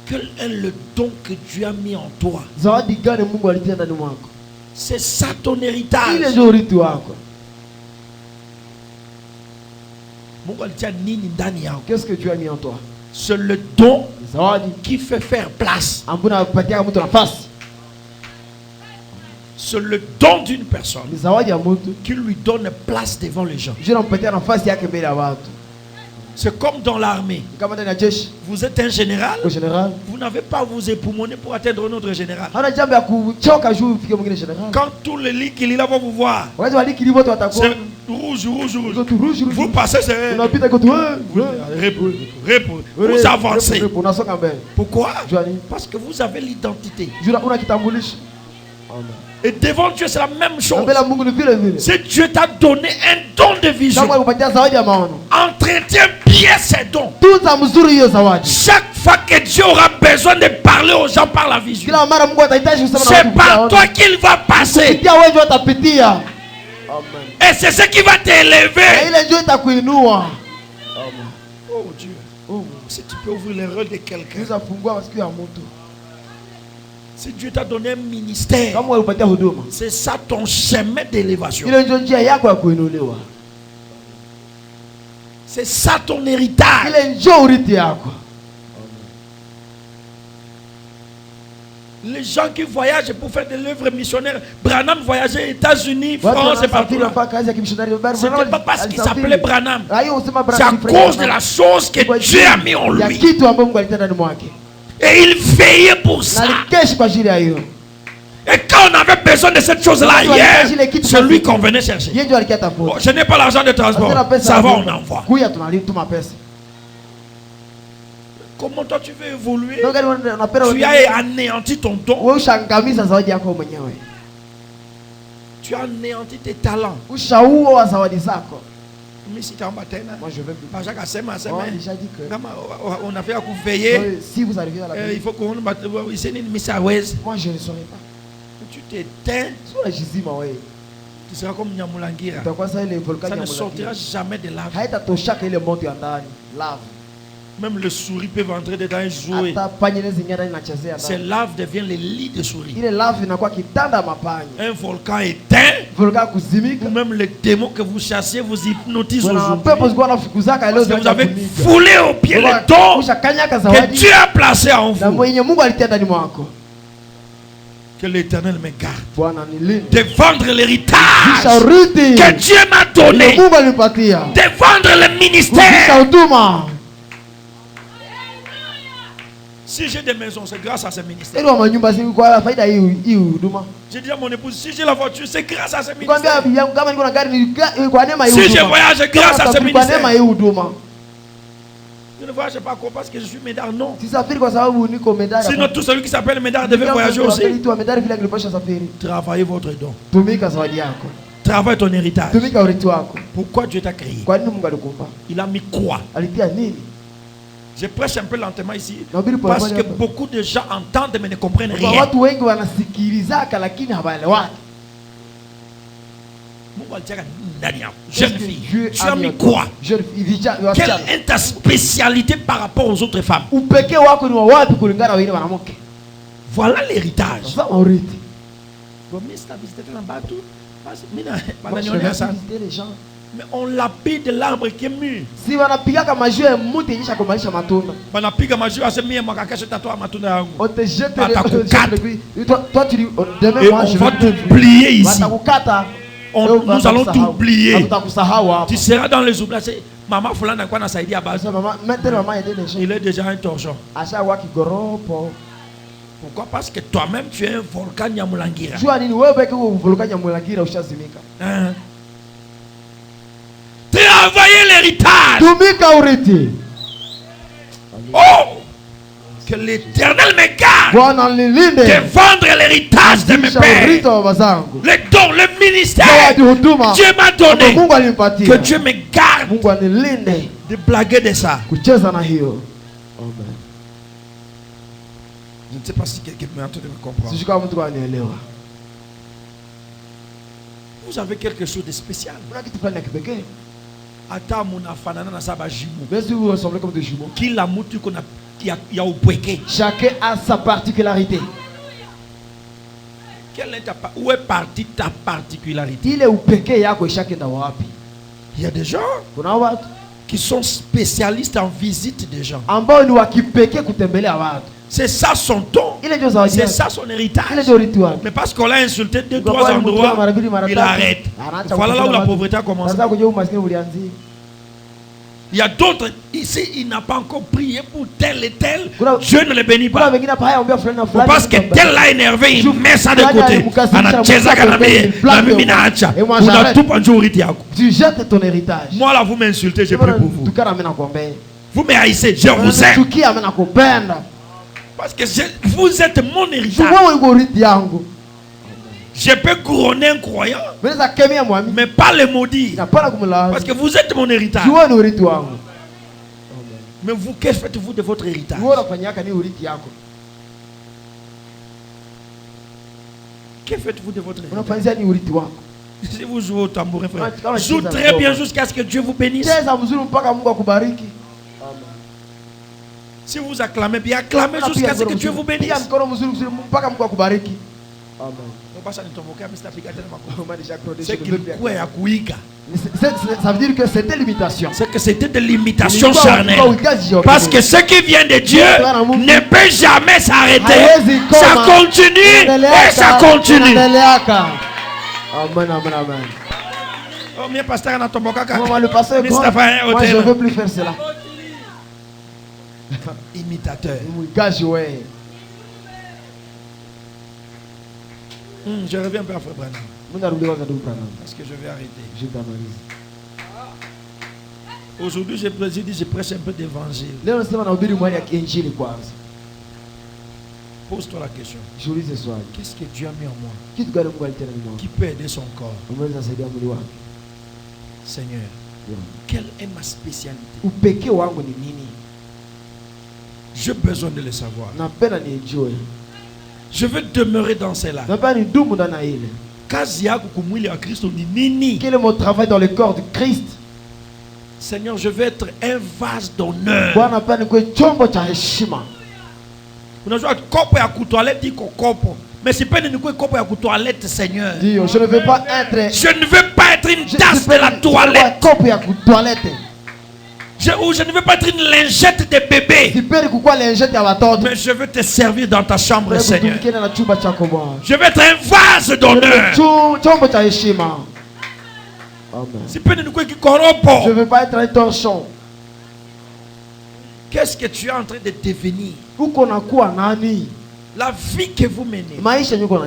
Quel est le don que Dieu a mis en toi? C'est ça ton héritage. Qu'est-ce que Dieu a mis en toi? C'est le don qui fait faire place. C'est le don d'une personne qui lui donne place devant les gens. C'est comme dans l'armée. Vous êtes un général. Vous n'avez pas à vous époumoner pour atteindre notre général. Quand tous les lits qu'il va vous voir, c'est rouge. Vous passez, c'est vous avancez. Pourquoi? Parce que vous avez l'identité. Et devant Dieu, c'est la même chose. Si Dieu t'a donné un don de vision, entretiens bien ces dons. Chaque fois que Dieu aura besoin de parler aux gens par la vision, c'est par toi qu'il va passer. Et c'est ce qui va t'élever. Oh Dieu, si tu peux ouvrir les rôles de quelqu'un. Si Dieu t'a donné un ministère, c'est ça ton chemin d'élévation. C'est ça ton héritage. Les gens qui voyagent pour faire de l'œuvre missionnaire, Branham voyageait aux États-Unis, France et partout. Ce n'était pas parce qu'il s'appelait Branham. C'est à cause de la chose que Dieu a mis en lui. Et il veillait pour ça. Et quand on avait besoin de cette chose-là hier, c'est lui qu'on venait chercher. Bon, je n'ai pas l'argent de transport. Ça va, on envoie. Comment toi tu veux évoluer? Tu as anéanti ton don. Tu as anéanti tes talents. Mais si tu es en bataille, moi je vais on a fait à veiller. Si vous arrivez à la il faut qu'on moi je ne saurais pas. Tu t'éteins. Tu seras comme Nyamulangira. Ça ne sortira jamais de lave. Même les souris peuvent entrer dedans et jouer. Ces laves deviennent les lits de souris. Un volcan éteint, ou même les démons que vous chassez vous hypnotisent aujourd'hui. Vous avez foulé au pied les dons que Dieu a placés en vous. Que l'Éternel me garde de vendre l'héritage que Dieu m'a donné, de vendre le ministère. Si j'ai des maisons, c'est grâce à ce ministère. J'ai dit à mon épouse, si j'ai la voiture, c'est grâce à ce ministère. Si je voyage, c'est grâce à ce ministère. Je ne voyage pas parce que je suis Médard, non. Sinon, tout celui qui s'appelle Médard devait voyager aussi. Travaillez votre don. Travaille ton héritage. Pourquoi Dieu t'a créé? Il a mis quoi? Je prêche un peu lentement ici parce que beaucoup de gens entendent mais ne comprennent rien. Jeune fille, tu as mis quoi? Quelle est ta spécialité par rapport aux autres femmes? Voilà l'héritage. Mais on lapide de l'arbre qui est mûr. Si on applique à ma joue, on te jette toi tu dis demain moi je vais t'oublier ici. Nous allons t'oublier. Tu seras dans les oubliettes. Maman Fulana quoi na saidi à base. Il est déjà un torchon. Pourquoi? Parce que toi-même tu es un volcan Nyamulangira. Travailler l'héritage. Oh, que l'Éternel me garde de vendre l'héritage de mes pères. Le don, le ministère, Dieu m'a donné. Que Dieu me garde de blaguer de ça. Je ne sais pas si quelqu'un est en train de me comprendre. Vous avez quelque chose de spécial. Vous ressemblez comme des jumeaux. Chacun a sa particularité. Où est partie ta particularité? Il y a des gens qui sont spécialistes en visite des gens. C'est ça son don. C'est ça son héritage. Mais parce qu'on l'a insulté 2-3 endroits, il arrête. Voilà là où la pauvreté a commencé. Il y a d'autres ici, il n'a pas encore prié pour tel et tel. Dieu ne les bénit pas. Parce que tel l'a énervé, il met ça de côté. Tu jettes ton héritage. Moi là, vous m'insultez, je prie pour vous. Vous me haïssez, je vous aime. Parce que vous êtes mon héritage. Je peux couronner un croyant, mais pas le maudire. Parce que vous êtes mon héritage. Mais vous, que faites-vous de votre héritage? Que faites-vous de votre héritage? Si vous jouez au tambourin, frère, jouez très bien jusqu'à ce que Dieu vous bénisse. Si vous acclamez bien, acclamez jusqu'à ce que Dieu vous bénisse. Ça veut dire que c'était l'imitation. C'est que c'était de l'imitation charnelle. Parce que ce qui vient de Dieu ne peut jamais s'arrêter. Ça continue et ça continue. Amen, amen, amen. Oh, bien, pasteur, le pasteur, moi je ne veux plus faire cela. Imitateur. Je reviens un peu à Frère Branham. Parce que je vais arrêter. Aujourd'hui, je prêche un peu d'évangile. Pose-toi la question. Qu'est-ce que Dieu a mis en moi qui peut aider son corps? Seigneur, quelle est ma spécialité? J'ai besoin de le savoir. Je veux demeurer dans cela. Quel est mon travail dans le corps de Christ? Seigneur, je veux être un vase d'honneur. Mais c'est pas une toilette, Seigneur. Je ne veux pas être. Je ne veux pas être une tasse de la toilette. Je ne veux pas être une lingette de bébé. Mais je veux te servir dans ta chambre, Seigneur. Je veux être un vase d'honneur. Je ne veux pas être un torchon. Qu'est-ce que tu es en train de devenir? La vie que vous menez,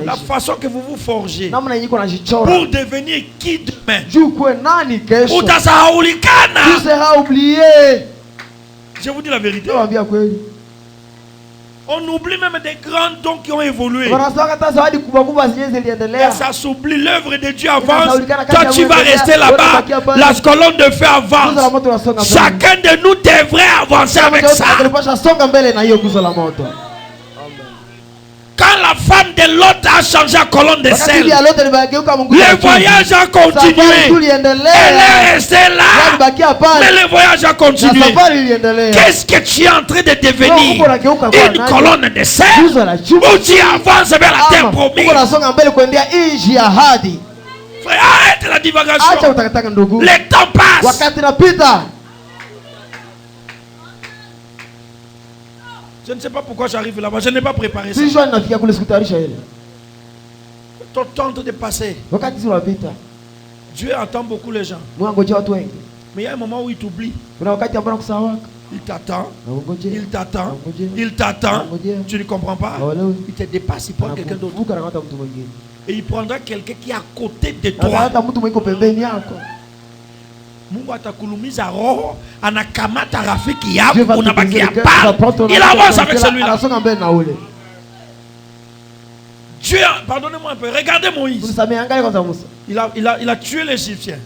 la façon que vous vous forgez pour devenir qui demain? Tu seras oublié. Je vous dis la vérité. On oublie même des grands dons qui ont évolué. Et ça s'oublie, l'œuvre de Dieu avance. Toi tu vas rester là-bas. La colonne de feu avance. Chacun de nous devrait avancer avec ça. Quand la femme de l'autre a changé la colonne de sel, le voyage a continué. Elle est restée là, mais le voyage a continué. Qu'est-ce que tu es en train de devenir? Une colonne de sel où tu avances vers la terre promise. Frère, arrête la divagation. Le temps passe. Je ne sais pas pourquoi j'arrive là-bas. Je n'ai pas préparé ça. Ton temps de passer. Dieu entend beaucoup les gens. Mais il y a un moment où il t'oublie. Il t'attend. Il t'attend. Il t'attend. Tu ne comprends pas. Il te dépasse. Il prend quelqu'un d'autre. Et il prendra quelqu'un qui est à côté de toi. Il avance avec celui-là. Dieu, pardonnez-moi un peu, regardez Moïse. Il a tué l'Égyptien.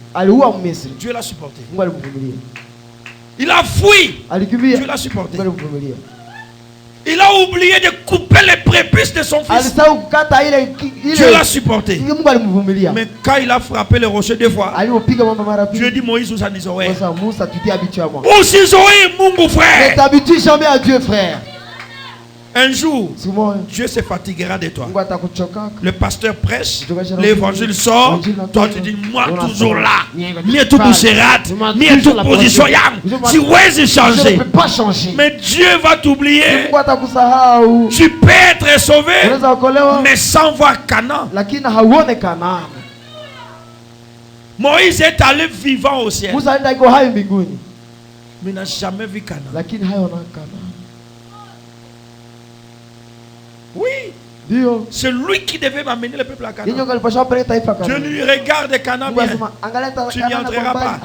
Dieu l'a supporté. Il a fui. Dieu l'a supporté. Il a oublié de couper les prépuces de son fils. Dieu l'a supporté. Mais quand il a frappé le rocher deux fois, Dieu dit Moïse ou Sanizoé. Ou Sizoé, Mungu frère. Ne t'habitue jamais à Dieu, frère. Un jour, Dieu se fatiguera de toi. Le pasteur prêche, l'évangile sort. Toi tu dis, moi toujours là. Ni tout boucherat, ni toute position. Si ouais, j'ai changé. Mais Dieu va t'oublier. Tu peux être sauvé, mais sans voir Canaan. Moïse est allé vivant au ciel, mais n'a jamais vu Canaan. Oui, c'est lui qui devait m'amener le peuple à Canaan. Je lui regarde Canaan bien. Tu n'y entreras pas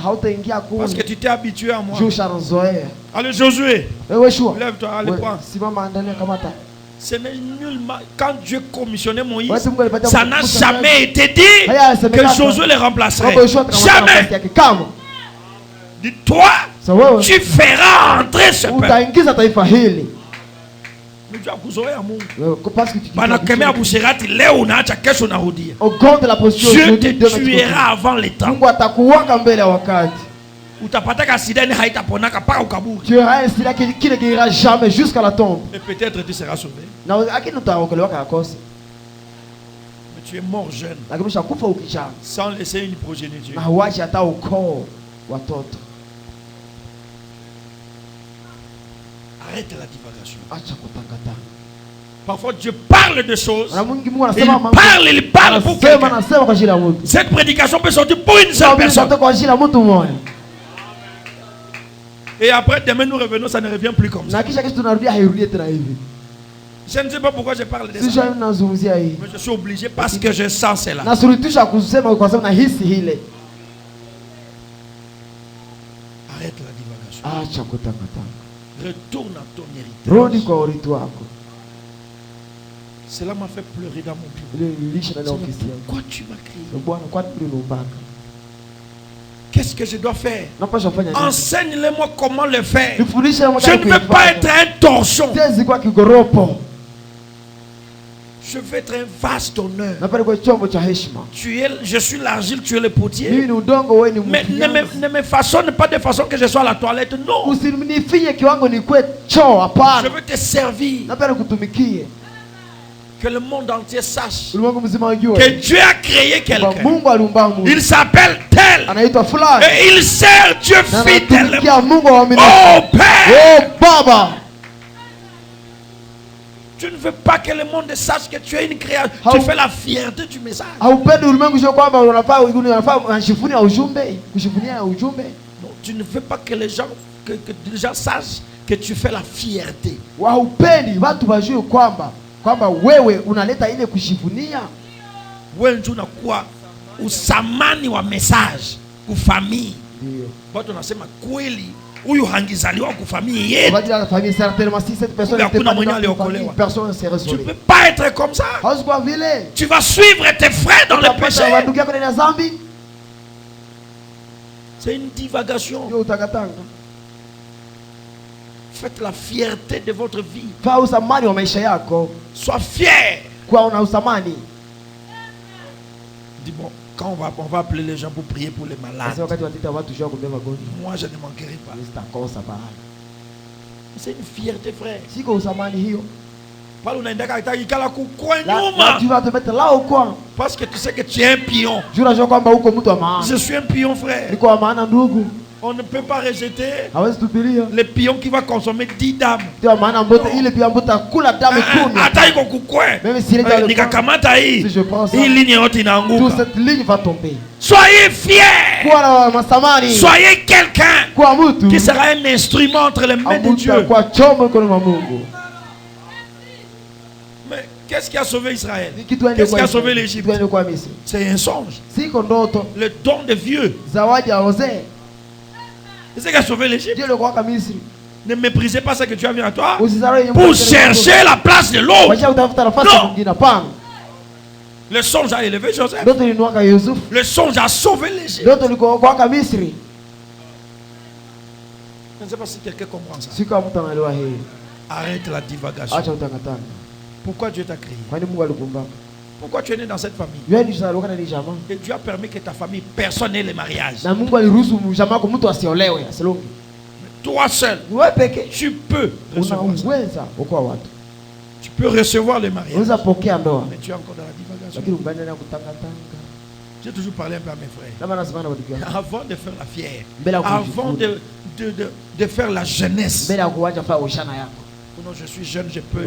parce que tu t'es habitué à moi. Allez Josué, lève-toi, allez prends. Ce n'est nullement. Quand Dieu commissionnait Moïse, ça n'a jamais été dit que Josué le remplacerait. Jamais. Dis-toi, tu feras entrer ce peuple. Dieu te tuera avant le temps. Tu auras un sida qui ne guérira jamais jusqu'à la tombe. Et peut-être tu seras sauvé. Mais tu es mort jeune, sans laisser une progéniture. Arrête la divagation. Parfois Dieu parle de choses. Il parle pour quelqu'un. Cette prédication peut sortir pour une seule personne. Et après demain nous revenons, ça ne revient plus comme ça. Je ne sais pas pourquoi je parle de ça. Mais je suis obligé parce que je sens cela. Arrête la divagation. Retourne à ton héritage. Cela m'a fait pleurer dans mon cœur. Pourquoi tu m'as créé? Qu'est-ce que je dois faire? Enseigne-le-moi comment le faire. Je ne veux pas être un torchon. Je veux être un vase d'honneur. Je suis l'argile, tu es le potier. Mais ne me façonne pas de façon que je sois à la toilette. Non. Je veux te servir. Que le monde entier sache que Dieu a créé quelqu'un. Il s'appelle tel. Et il sert Dieu fidèlement. Oh Père. Tu ne veux pas que le monde sache que tu es une créature. Tu fais la fierté du message. Non, tu ne veux pas que les gens sachent que tu fais la fierté. Wewe unakuwa usamani wa message kwa famille. Watu wanasema kweli On va dire à la famille, certainement, si cette personne n'était pas dans la famille, personne ne serait sauvé. Tu ne peux pas être comme ça. Tu vas suivre tes frères dans le péché. C'est une divagation. Faites la fierté de votre vie. Sois fier. Dis bon, quand on va appeler les gens pour prier pour les malades. Moi, je ne manquerai pas. C'est une fierté, frère. Là, tu vas te mettre là au coin. Parce que tu sais que tu es un pion. Je suis un pion, frère. On ne peut pas rejeter le pion qui va consommer 10 dames. Même s'il est dans le coin, si je prends ça, toute cette ligne va tomber. Soyez fiers. Soyez quelqu'un qui sera un instrument entre les mains de Dieu. Mais qu'est-ce qui a sauvé Israël? Qu'est-ce qui a sauvé l'Égypte? C'est un songe. Le don de vieux. C'est ce qui a sauvé l'Égypte. Ne méprisez pas ce que tu as vu à toi pour chercher la place de l'autre. Non. Le songe a élevé Joseph. Le songe a sauvé l'Égypte. Je ne sais pas si quelqu'un comprend ça. Arrête la divagation. Pourquoi Dieu t'a créé? Pourquoi tu es né dans cette famille? Et Dieu a permis que ta famille, personne n'ait le mariage. Toi seul, tu peux recevoir ça. Tu peux recevoir le mariage. Mais tu es encore dans la divagation. J'ai toujours parlé un peu à mes frères. Avant de faire la fière, avant de faire la jeunesse. Non, je suis jeune, je peux.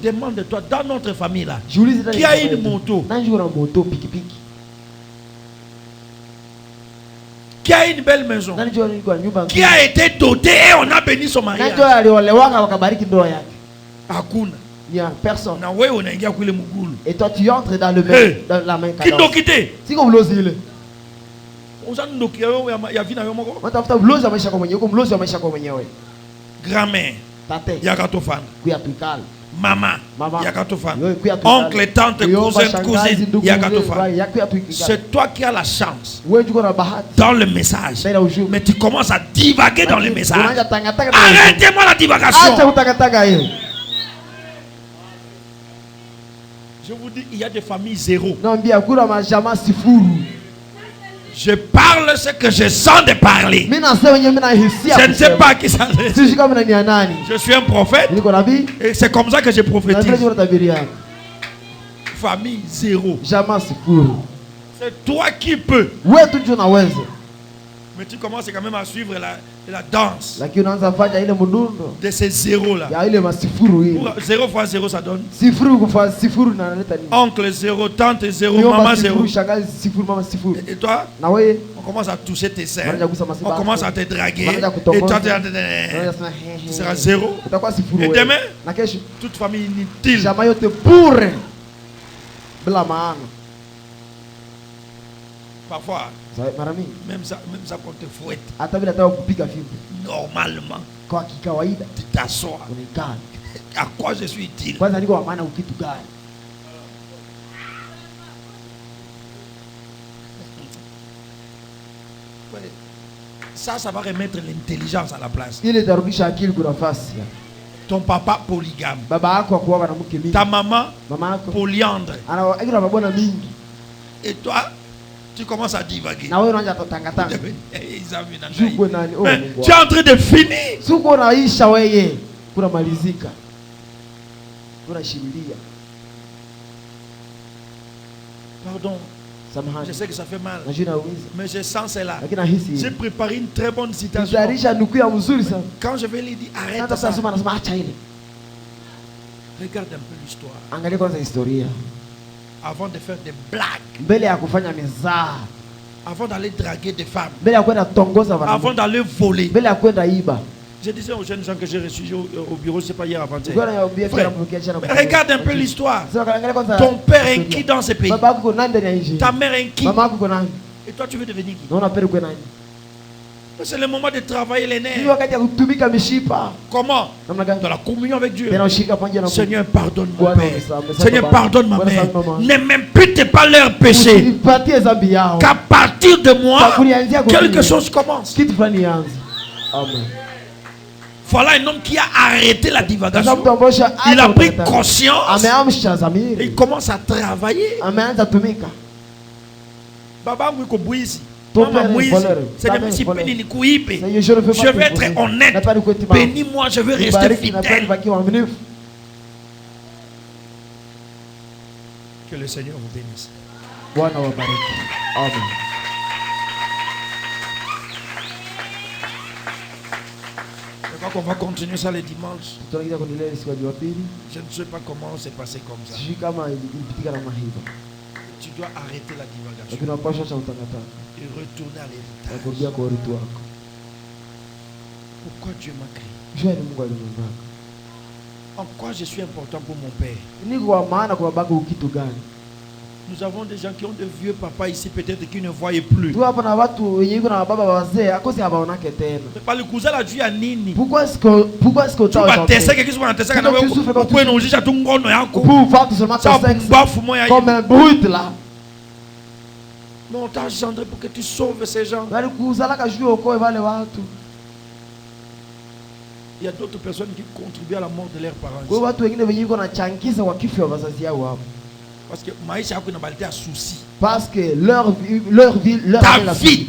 Demande-toi, dans notre famille là, qui a une moto, qui a une belle maison, qui a été doté et on a béni son mariage. Hakuna. Il n'y a personne. Et toi tu entres dans le dans la main. Qui t'a quitté? Si vous l'osez. Grand-mère. Yakatofan. Maman. Yakatofan. Oncle, tante, cousine, Yakatofan. C'est toi qui as la chance dans le message. Mais tu commences à divaguer dans le message. Arrêtez-moi la divagation. Je vous dis, il y a des familles zéro. Je parle ce que je sens de parler. Je ne sais pas qui ça est. Je suis un prophète. Et c'est comme ça que je prophétise. Famille zéro. C'est toi qui peux. Mais tu commences quand même à suivre la danse de ces zéros-là. 0 fois 0, ça donne oncle 0, tante 0, maman 0. Et toi, on commence à toucher tes seins. On commence à te draguer. Et toi, tu seras 0. Et demain, toute famille inutile. Parfois, même ça qu'on te fouette. Normalement, tu t'assois. À quoi je suis utile? Ça va remettre l'intelligence à la place. Ton papa polygame. Ta maman polyandre. Et toi, tu commences à divaguer. Tu es en train de finir. Pardon. Je sais que ça fait mal. Mais je sens cela. J'ai préparé une très bonne citation. Quand je vais lui dire arrête ça. Regarde un peu l'histoire. Avant de faire des blagues. Avant d'aller draguer des femmes. Avant d'aller voler. Je disais aux jeunes gens que j'ai reçus au bureau, je ne sais pas hier avant-hier. Regarde un peu l'histoire. Ton père est qui dans ce pays? Ta mère est qui? Et toi tu veux devenir qui? C'est le moment de travailler les nerfs. Comment? Dans la communion avec Dieu. Seigneur, pardonne mon père. Seigneur, pardonne ma mère. Ne m'impute pas leurs péchés. Qu'à partir de moi, quelque chose commence. Amen. Voilà un homme qui a arrêté la divagation. Il a pris conscience. Et il commence à travailler. Baba Mwiko je vais être honnête. Bénis-moi, je vais rester fidèle. Que le Seigneur vous bénisse. Amen. Je crois qu'on va continuer ça les dimanches. Je ne sais pas comment c'est passé comme ça. Tu dois arrêter la divagation et retourner à l'héritage. Pourquoi Dieu m'a créé? En quoi je suis important pour mon père? Nous avons des gens qui ont de vieux papas ici, peut-être qui ne voient plus. Mais pas le cousin là, Dieu a nini. Pourquoi est-ce que tu vas tester quelque chose? Tu souffres comme un brut là. Non, on t'a engendré pour que tu sauves ces gens. Il y a d'autres personnes qui contribuent à la mort de leurs parents. Parce que Maïcha a un souci. Parce que leur vie, ta vie.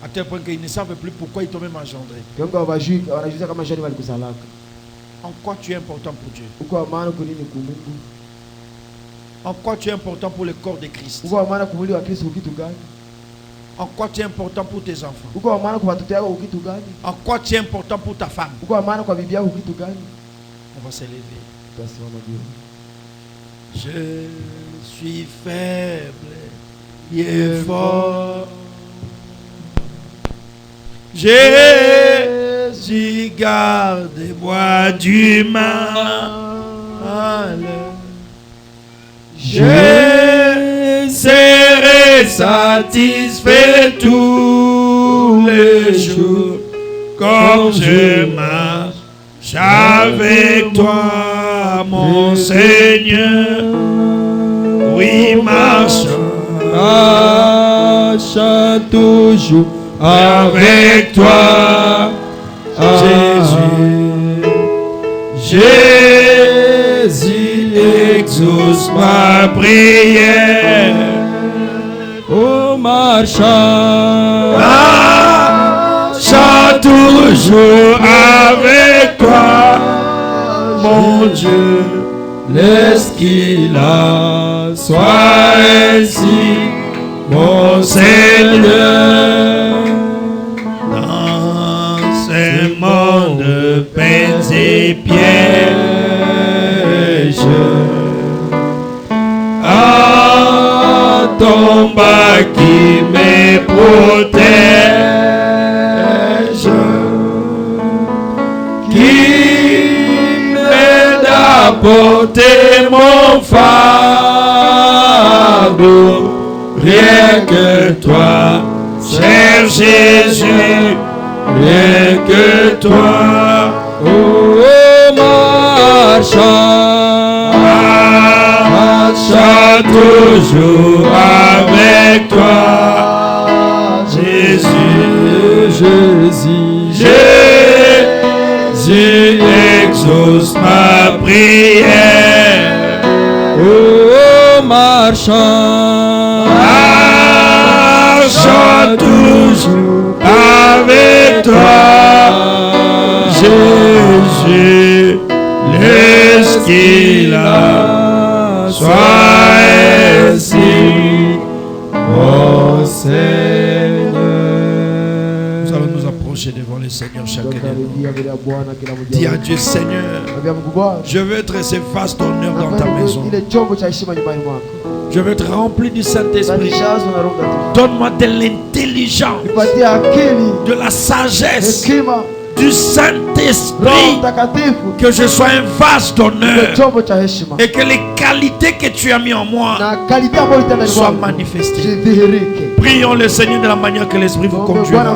À tel point qu'ils ne savent plus pourquoi ils t'ont même engendré. En quoi tu es important pour Dieu? En quoi tu es important pour le corps de Christ? En quoi tu es important pour tes enfants? En quoi tu es important pour ta femme? On va s'élever. Je suis faible et fort. Jésus, garde-moi du mal. Je serai satisfait tous les jours quand je marche avec toi, mon Seigneur. Oui, marche toujours avec toi, Jésus exauce ma prière. Oh, marche toujours avec toi, mon Dieu. Laisse qu'il soit ainsi, mon Seigneur. Dans ce monde de peines et pièges, à ton bas qui me protège, qui m'aide à porter mon fardeau. Rien que toi, cher Jésus, rien que toi. Oh, marche toujours avec toi, Jésus, Jésus exauce ma prière. Oh, marche toujours avec toi, Jésus, laisse qu'il soit ainsi, mon Seigneur. Nous allons nous approcher devant le Seigneur chacun de nous. Dis à Dieu, Seigneur, je veux être ce vaste honneur dans ta maison. Je veux être rempli du Saint-Esprit. Donne-moi de l'intelligence, de la sagesse, du Saint-Esprit, que je sois un vase d'honneur et que les qualités que tu as mis en moi soient manifestées. Prions le Seigneur de la manière que l'Esprit vous conduira.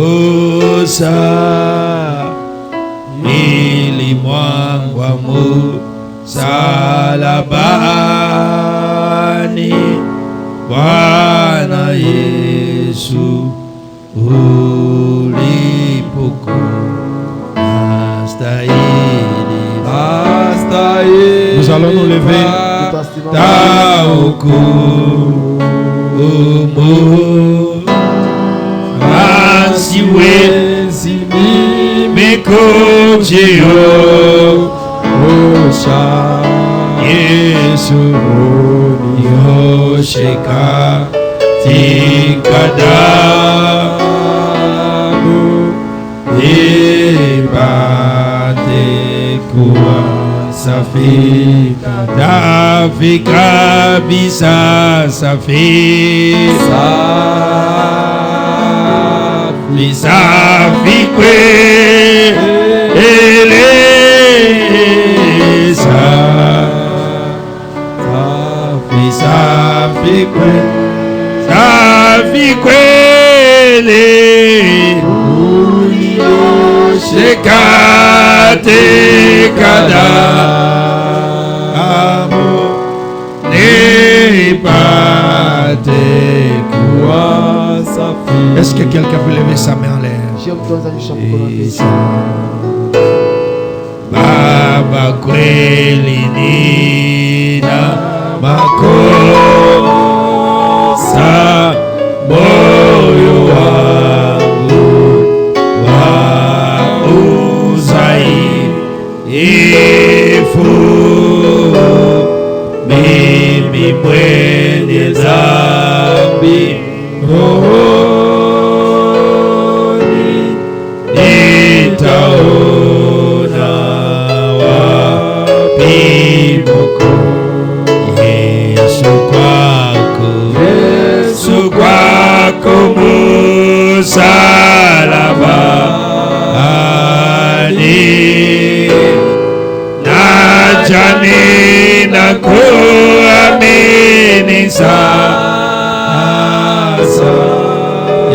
Musa ilimwangwa msalabani, Bwana Yesu ulipokuwa astahili. Nous allons nous lever. Ta hukumu siwezi mimi kujiosha, Yesu unioshe katika damu, nipate kuwa safi kabisa, safi kweli, safi kweli, unioshe katika damu, nipate kuwa safi. Est-ce que quelqu'un peut lever sa main en l'air? Baba kweli nina makosa, moyo wangu udhaifu, mimi mwenye dhambi, rohoni nitaona wapi wokovu? Yesu kwako msalabani, najani na kuamini sasa,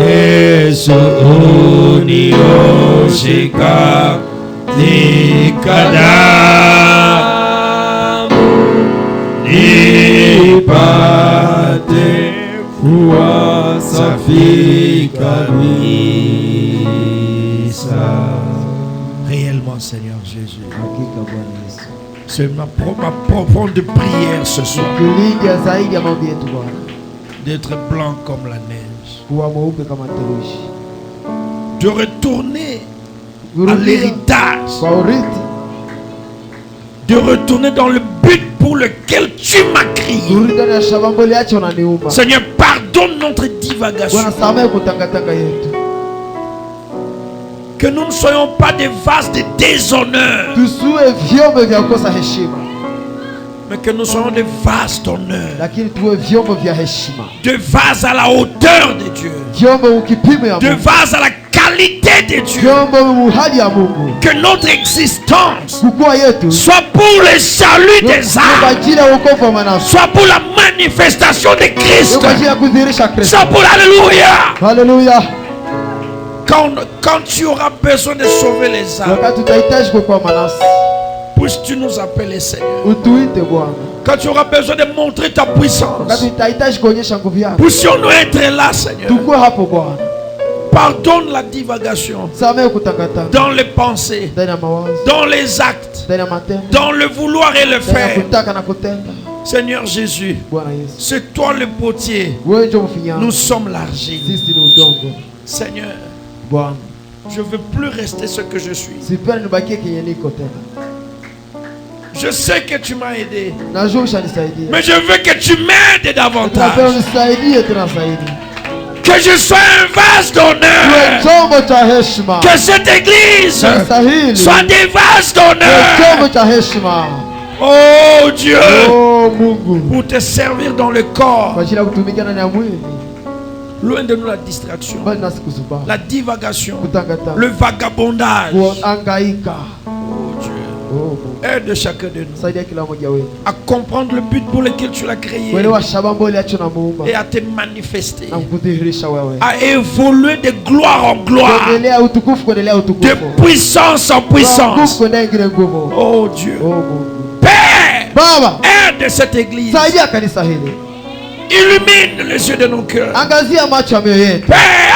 Yesu unioshe katika damu, nipate kuwa safi kabisa. Réellement, Seigneur Jésus, c'est ma profonde prière ce soir d'être blanc comme la neige, de retourner à l'héritage, de retourner dans le but pour lequel tu m'as créé. Seigneur, pardonne notre divagation. Que nous ne soyons pas des vases de déshonneur, mais que nous soyons des vases d'honneur, des vases à la hauteur de Dieu, des vases à la qualité de Dieu. Que notre existence soit pour le salut des âmes, soit pour la manifestation de Christ, soit pour l'Alléluia. Alléluia. Quand tu auras besoin de sauver les âmes, puisses-tu nous appeler, Seigneur. Quand tu auras besoin de montrer ta puissance, puissions-nous être là, Seigneur. Pardonne la divagation dans les pensées, dans les actes, dans le vouloir et le faire. Seigneur Jésus, c'est toi le potier, nous sommes l'argile. Seigneur, je ne veux plus rester ce que je suis. Je sais que tu m'as aidé, mais je veux que tu m'aides davantage. Que je sois un vase d'honneur. Que cette église soit des vases d'honneur. Oh Dieu, pour te servir dans le corps. Loin de nous la distraction, la divagation, le vagabondage. Oh Dieu, Aide chacun de nous à comprendre le but pour lequel tu l'as créé et à te manifester, à évoluer de gloire en gloire, de puissance en puissance. Oh Dieu, Père, aide cette église. Illumine les yeux de nos cœurs. Père,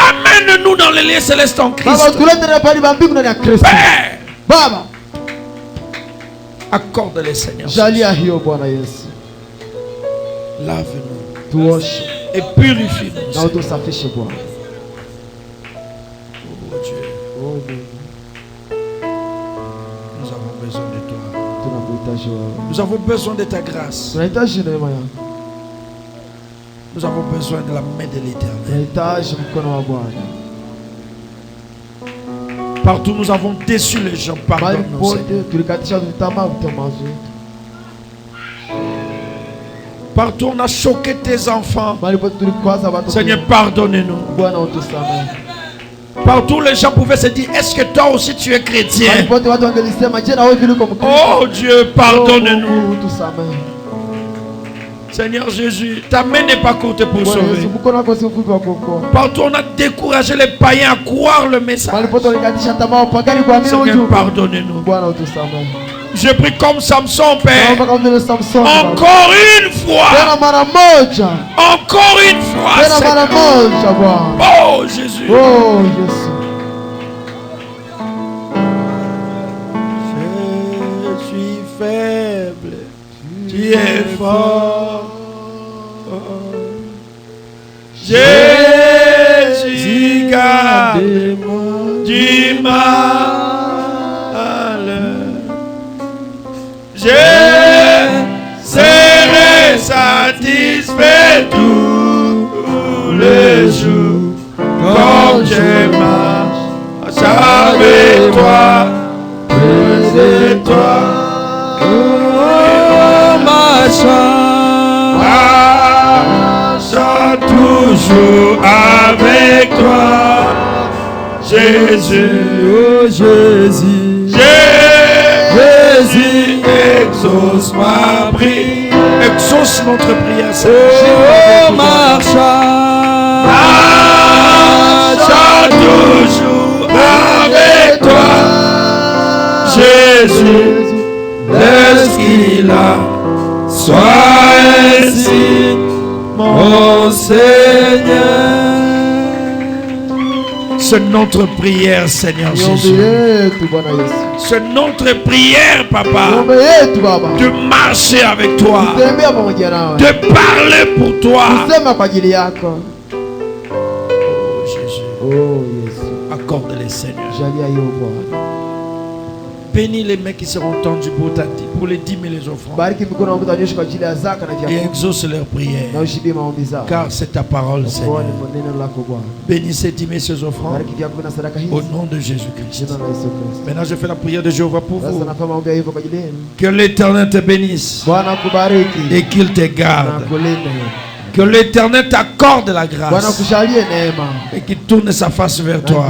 amène-nous dans les lieux célestes en Christ. Père, accorde-les, Seigneur. Lave-nous et purifie-nous. Oh Dieu, nous avons besoin de toi. Nous avons besoin de ta grâce. Nous avons besoin de la main de l'Éternel. Partout nous avons déçu les gens. Pardonne-nous, Seigneur. Partout on a choqué tes enfants. Seigneur, pardonnez-nous. Partout les gens pouvaient se dire, est-ce que toi aussi tu es chrétien? Oh Dieu, pardonne-nous. Seigneur Jésus, ta main n'est pas courte pour sauver. Partout on a découragé les païens à croire le message. Seigneur, pardonnez-nous. Je prie comme Samson, Père. Encore une fois. Encore une fois, Seigneur. Oh Jésus. Je suis faible. Tu es fort. Jésus, garde-moi du mal. Je serai satisfait tous les jours quand je marche avec toi, c'est toi. Marche toujours avec toi, Jésus, oh Jésus, Jésus, exauce ma prière, exauce notre prière, Seigneur. Marche toujours avec toi, Jésus, laisse qu'il a. Sois ainsi, mon Seigneur. C'est notre prière, Seigneur Jésus. C'est notre prière, Papa, de marcher avec toi, de parler pour toi. Oh Jésus, accorde-les, Seigneur. Bénis les mains qui seront tendues pour les dîmes et les offrandes. Et exauce leurs prières. Car c'est ta parole, Seigneur. Bénis ces dîmes et ces offrandes. Au nom de Jésus-Christ. Maintenant, je fais la prière de Jéhovah pour vous. Que l'Éternel te bénisse. Et qu'il te garde. Que l'Éternel t'accorde la grâce et qu'il tourne sa face vers toi.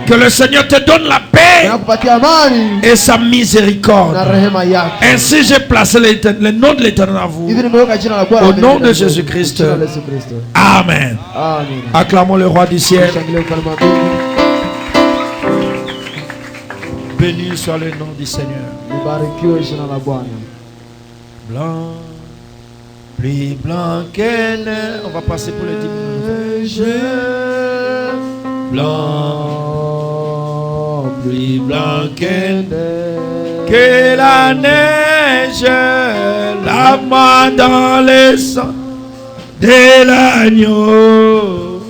Que le Seigneur te donne la paix et sa miséricorde. Ainsi j'ai placé le nom de l'Éternel à vous. Au nom de Jésus-Christ. Amen. Acclamons le roi du ciel. Béni soit le nom du Seigneur. Blanc. Plus blanc qu'un neige. On va passer pour le dimanche. Blanc, plus blanc qu'un neige. Que la neige, lave-moi dans le sang de l'agneau.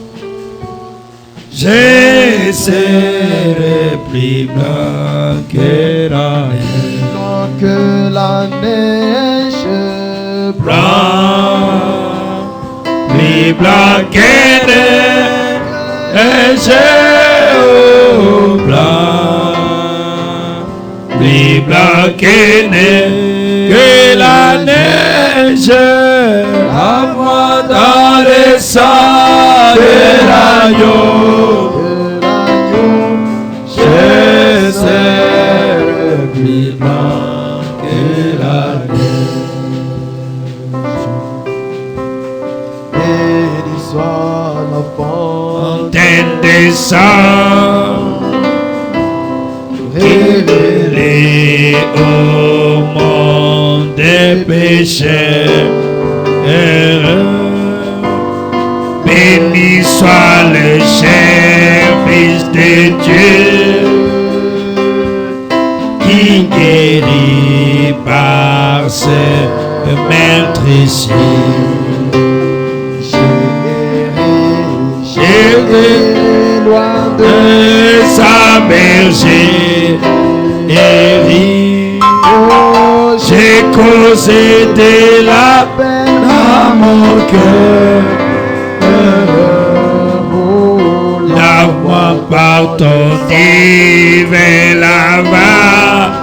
Je serai plus blanc que la neige. Que la neige. Blanc, plus blanc que neige, oh blanc, plus blanc que neige, que la neige, à moi dans le sang de l'agneau, je serai plus blanc. révélé au monde des pécheurs. Béni soit le cher Fils de Dieu qui guérit par ce meurtrissime. J'ai loin de sa bergère j'ai causé de la peine à mon cœur. Lave-moi par ton divin lavage,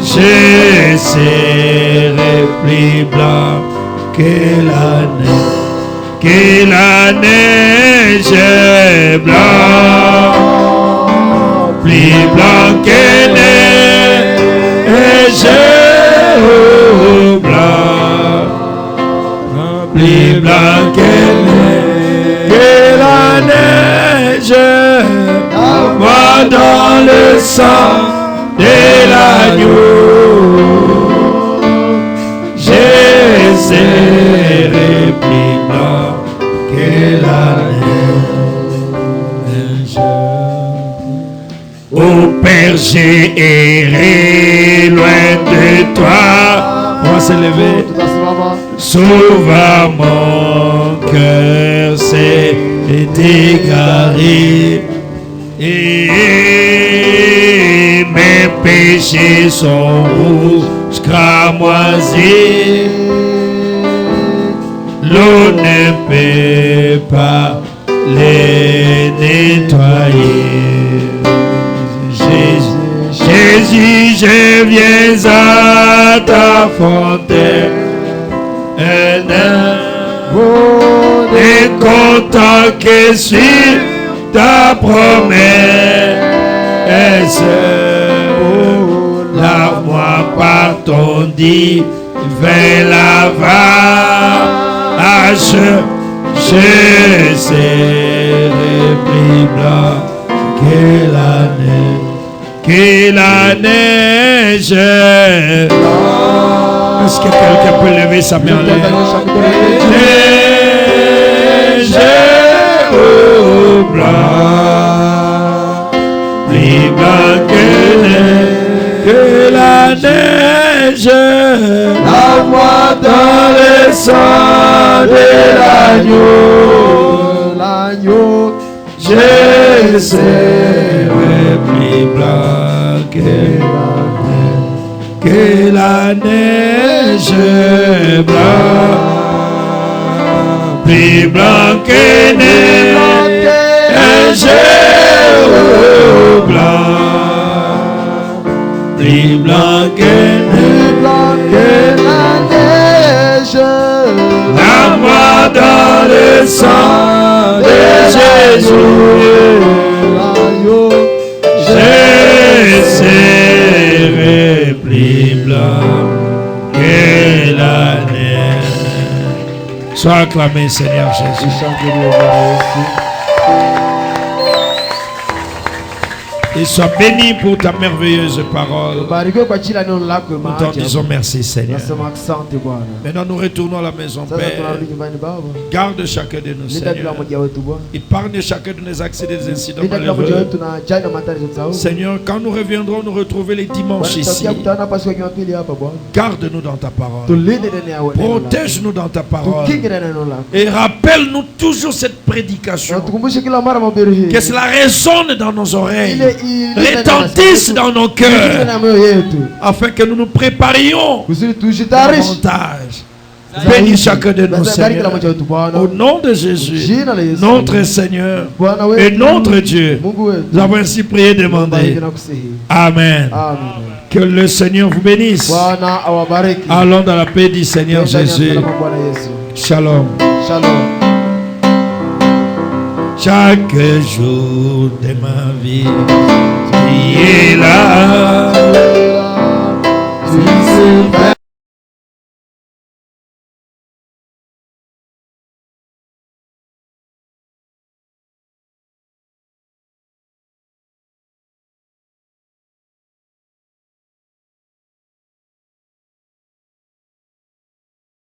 je serai plus blanc que la neige blanc, plus blanc que neige blanc, plus blanc que la neige, moi dans le sang de l'agneau, je serai plus blanc que la neige. Ô Père, j'ai erré loin de toi. On va se lever. Sauve mon cœur, c'est égaré. Et mes péchés sont rouges, cramoisis. L'eau ne peut pas les nettoyer. Jésus, je viens à ta fontaine, et content que sur ta promesse, lave-moi par ton divin lavage, je serai plus blanc que la neige. Que la neige. Est-ce que quelqu'un peut lever sa main en l'air? Neige au blanc, plus blanc que la neige. Lave-moi dans le sang de l'agneau, je serai plus blanc que la neige blanc, plus blanc que neige blanc, plus blanc que la neige. Lave-moi dans le sang de Jésus, je serai plus blanc que la neige. Sois acclamé, Seigneur Jésus. Et sois béni pour ta merveilleuse parole. Nous t'en disons merci, Seigneur. Maintenant, nous retournons à la maison, Père. Garde chacun de nous, Seigneur. Épargne chacun de nos accès des incidents malheureux. Seigneur, quand nous reviendrons nous retrouver les dimanches ici, garde-nous dans ta parole. Protège-nous dans ta parole. Et rappelle-nous toujours cette prédication. Que cela résonne dans nos oreilles. Retentisse dans nos cœurs, afin que nous nous préparions davantage. Bénis chacun de nous, Seigneur. Au nom de Jésus, notre Seigneur et notre Dieu, nous avons ainsi prié et demandé. Amen. Que le Seigneur vous bénisse. Allons dans la paix du Seigneur Jésus. Shalom. Chaque jour de ma vie, tu es là. Tu sais